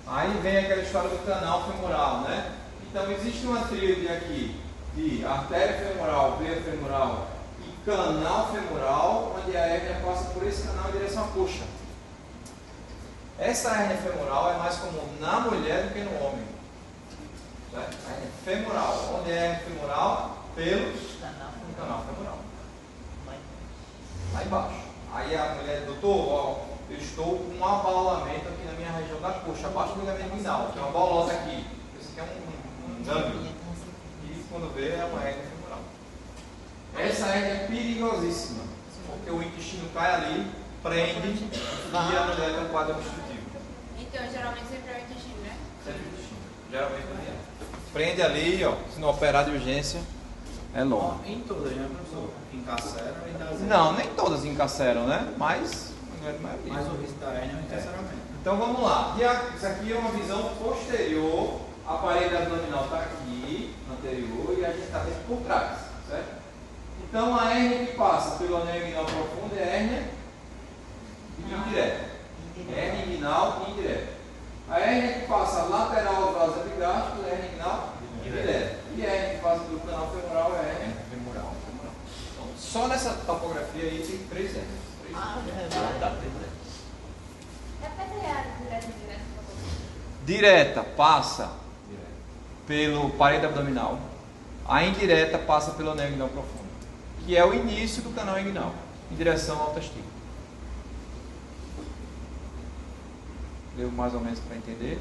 Aí vem aquela história do canal femoral, né? Então existe uma tríade aqui de artéria femoral, veia femoral e canal femoral, onde a hérnia passa por esse canal em direção à coxa. Essa hérnia femoral é mais comum na mulher do que no homem. Certo? A hérnia femoral. Onde é a hérnia femoral? Pelo canal femoral. Lá embaixo. Aí a mulher, doutor, ó, eu estou com um abaulamento aqui na minha região da coxa, abaixo do ligamento inguinal. Tem uma bolota aqui. Isso aqui é um gânglio. E quando vê é uma hérnia femoral. Essa hérnia é perigosíssima, porque o intestino cai ali, prende e a mulher tem um quadro obstrutivo. Então, geralmente sempre é o intestino, né? Sempre o intestino. Geralmente não é. Prende ali, ó. Se não operar de urgência, é longo. Em todas, né, professor? Encarceram e dá zero. Não, nem todas encarceram, né? Mas a grande maioria. Mas o risco da hérnia é o encarceramento. Então vamos lá. Isso aqui é uma visão posterior. A parede abdominal está aqui, anterior, e a gente está vendo por trás, certo? Então a hérnia que passa pelo anel inguinal profundo é a hérnia indireta. Hérnia inguinal indireta. A hérnia que passa lateral aos vasos epigásticos é a hérnia inguinal indireta. E a hérnia que passa pelo canal femoral é a hérnia femoral. Então, só nessa topografia aí tem 3 hérnias. Repete a área direta e indireta, por favor. Direta passa pelo parede abdominal. A indireta passa pelo anel inguinal profundo, que é o início do canal inguinal, em direção ao testículo. Deu mais ou menos para entender?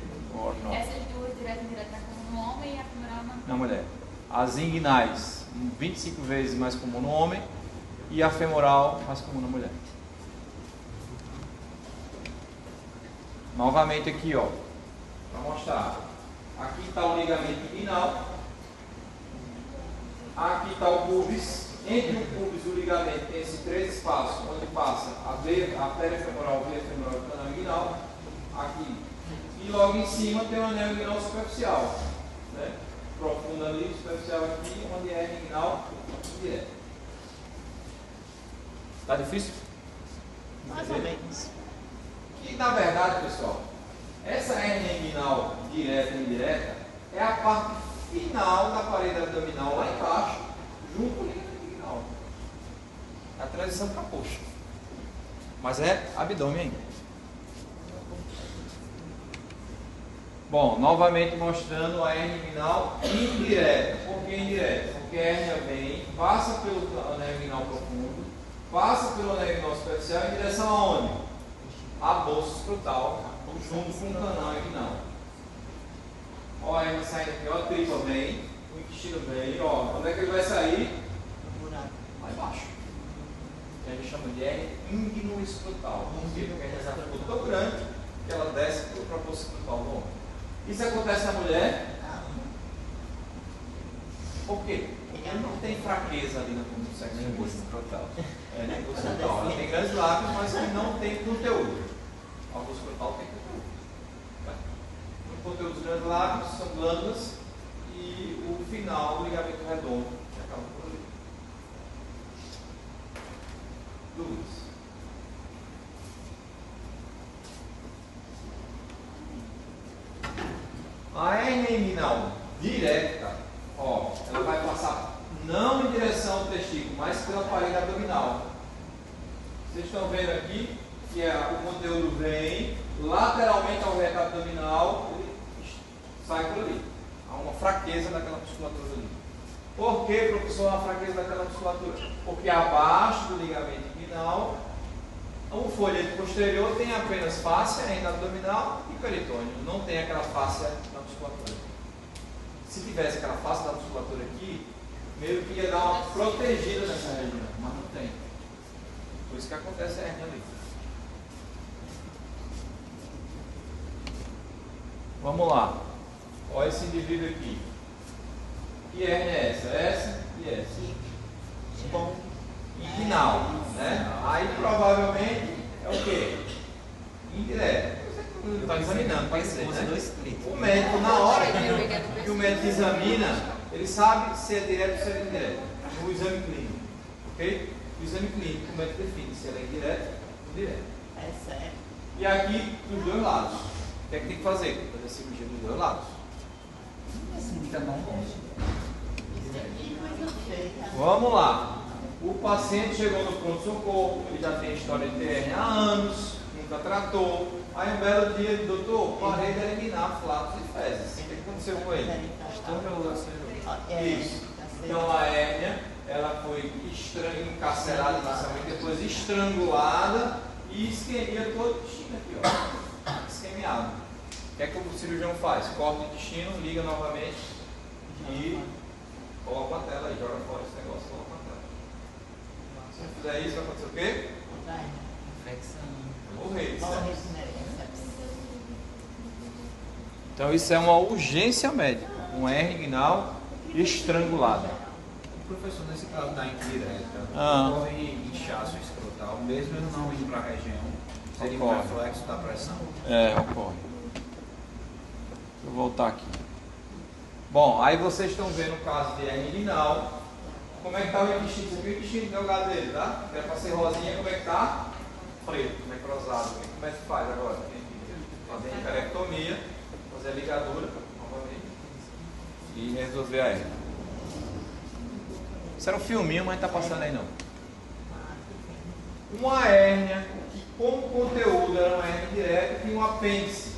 Essas duas, direta e indireta, tá como no homem e a femoral Na mulher. As inguinais, 25 vezes mais comum no homem, e a femoral, mais comum na mulher. Novamente aqui, ó, para mostrar. Aqui está o ligamento inguinal. Aqui está o pubis. Entre o pubis e o ligamento tem esses 3 espaços, onde passa a artéria femoral, veia femoral e o canal inguinal. Aqui. E logo em cima tem o anel inguinal superficial. Né? Profundo ali, superficial aqui, onde é a inguinal direta. Está difícil? Mais ou menos. E na verdade, pessoal, essa hérnia inguinal direta e indireta é a parte final da parede abdominal lá embaixo, junto com o ligamento inguinal. É a transição para a coxa. Mas é abdômen ainda. Bom, novamente mostrando a hérnia inguinal indireta. Por que indireta? Porque a hérnia vem, passa pelo anel inguinal profundo, passa pelo anel inguinal superficial em direção aonde? A bolsa escrotal, junto com o canal inguinal. Ó, a hérnia saindo aqui, ó, a tripa vem, o intestino vem, ó. Onde é que ele vai sair? Lá embaixo. Que a gente chama de hérnia inguinoescrotal. Por quê? Porque a hérnia já ficou tão grande que ela desce para a bolsa escrotal do homem. Isso acontece na mulher. Por quê? Porque ela não tem fraqueza ali no sexo escrotal. É, nem escrotal. Ela tem grandes lábios, mas que não tem conteúdo. A bolsa escrotal tem conteúdo. O conteúdo dos grandes lábios são glândulas e o final, o ligamento redondo, que acaba por ali. Dúvidas? A hérnia inguinal direta, ó, ela vai passar não em direção ao testículo, mas pela parede abdominal. Vocês estão vendo aqui que o conteúdo vem lateralmente ao reto abdominal, ele sai por ali. Há uma fraqueza daquela musculatura ali. Por que, professor, a fraqueza daquela musculatura? Porque abaixo do ligamento inguinal, o folheto posterior tem apenas fáscia, renda abdominal e peritônio. Não tem aquela fáscia da musculatura. Se tivesse aquela fáscia da musculatura aqui, meio que ia dar uma protegida nessa região, mas não tem. Por isso que acontece a hérnia ali. Vamos lá. Olha esse indivíduo aqui. Que hérnia é essa? Essa e essa. Bom. Inguinal, né? Aí provavelmente é o quê? Indireto. Você está examinando, pode ser, né? O médico, na hora que o médico examina, ele sabe se é direto ou se é indireto. O exame clínico, ok? O exame clínico, o médico define se ela é indireto ou direto. É certo. E aqui, dos dois lados. O que é que tem que fazer? Fazer a cirurgia dos dois lados. Vamos lá. O paciente chegou no pronto-socorro, ele já tem história de TR há anos, não nunca tratou. Aí um belo dia ele, doutor, parei de eliminar flatos e fezes. O que aconteceu com ele? Isso. Então a hérnia, ela foi encarcerada inicialmente, depois estrangulada e isquemia todo o intestino aqui, ó. Isquemiado. O que é que o cirurgião faz? Corta o intestino, liga novamente e coloca a tela aí, joga fora esse negócio, coloca a tela. Se não fizer isso, vai acontecer o quê? Morrer. Então isso é uma urgência médica, uma hernia inguinal estrangulada. Professor, nesse caso da indireta, Ah. ocorre inchaço escrotal, mesmo ele não indo para a região, seria um Ocorre. reflexo da pressão. Ocorre. Deixa eu voltar aqui. Bom, aí vocês estão vendo o caso de hernia inguinal. Como é que está o intestino? Você viu o intestino delgado dele, tá? Era para ser rosinha, como é que está? Preto, necrosado. Como é que faz agora? Fazer a hiperectomia, fazer a ligadura, novamente, e resolver a hernia. Isso era um filminho, mas não está passando aí não. Uma hérnia que, como conteúdo era uma hérnia direta, tinha um apêndice.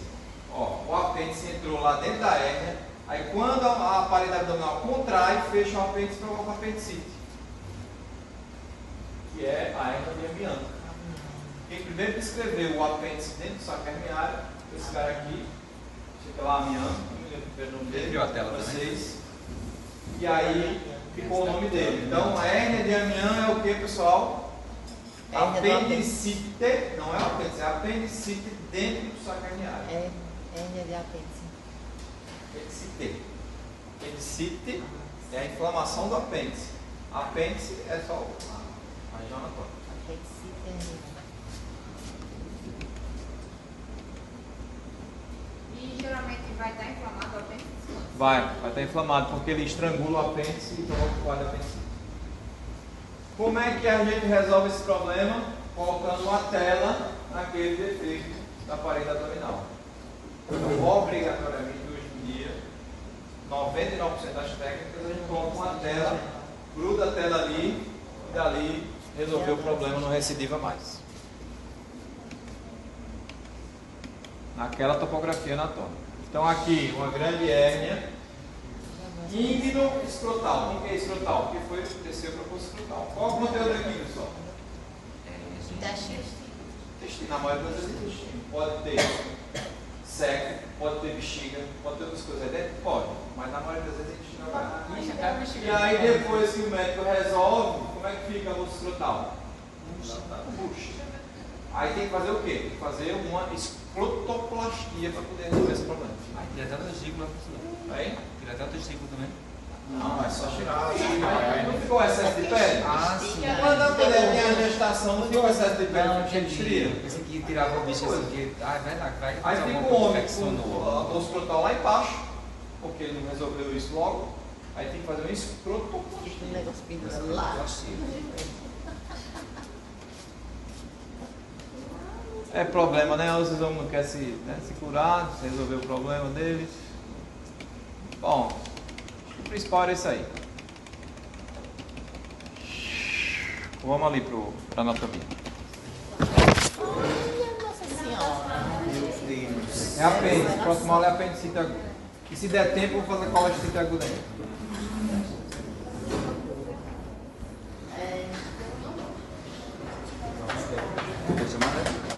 Ó, o apêndice entrou lá dentro da hérnia. Aí quando a parede abdominal contrai, fecha o apêndice e provoca apendicite, que é a hérnia de Amianto. Quem primeiro descreveu o apêndice dentro do saco herniário, esse cara aqui, fica lá Amianto, não lembro o nome dele, Viu a tela vocês. E aí ficou o nome dele. Então a hérnia de Amianto é o que, pessoal? Apendicite, não é o apêndice, é apendicite dentro do saco herniário. É hérnia de apêndice. Apendicite. Apendicite é a inflamação do apêndice. Apêndice é só a região anatômica. Apendicite é hérnia. E geralmente vai estar inflamado o apêndice? Vai estar inflamado porque ele estrangula o apêndice e provoca o quadro apendicite. Como é que a gente resolve esse problema? Colocando uma tela naquele defeito da parede abdominal. Então, obrigatoriamente, hoje em dia, 99% das técnicas, a gente coloca uma tela, gruda a tela ali e dali resolver o problema, não recidiva mais. Naquela topografia anatômica. Então aqui, uma grande hérnia íngno escrotal. O que é escrotal? Porque foi desceu para o escrotal. Qual o conteúdo aqui, pessoal? Intestino. Na maioria das vezes intestino. Pode ter seco, pode ter bexiga, pode ter outras coisas aí dentro? Pode. Mas na maioria das vezes intestino. E aí depois que o médico resolve, como é que fica o escrotal? Puxa. Aí tem que fazer o quê? Tem que fazer uma escrotoplastia para poder resolver esse problema. Diretar o testículo, professor. Aí? Diretar o testículo também. Não, é só tirar. Não ficou excesso de pele? Ah, sim. Quando a mulher tem a gestação, não ficou excesso de pele, não tinha estria. Pensei que tirava o bicho assim, que... Ah, vai lá, vai. Aí fica o homem com o escrotal lá embaixo, porque ele não resolveu isso logo. Aí tem que fazer um escrotoplastia. Um negócio pendurado lá. É problema, né? Os homens não querem se curar, se resolver o problema deles. Bom, o principal era isso aí. Vamos ali para a anatomia. Nossa Senhora. É apêndice, próximo aula é apendicite aguda. E se der tempo, eu vou fazer colestite aguda ainda.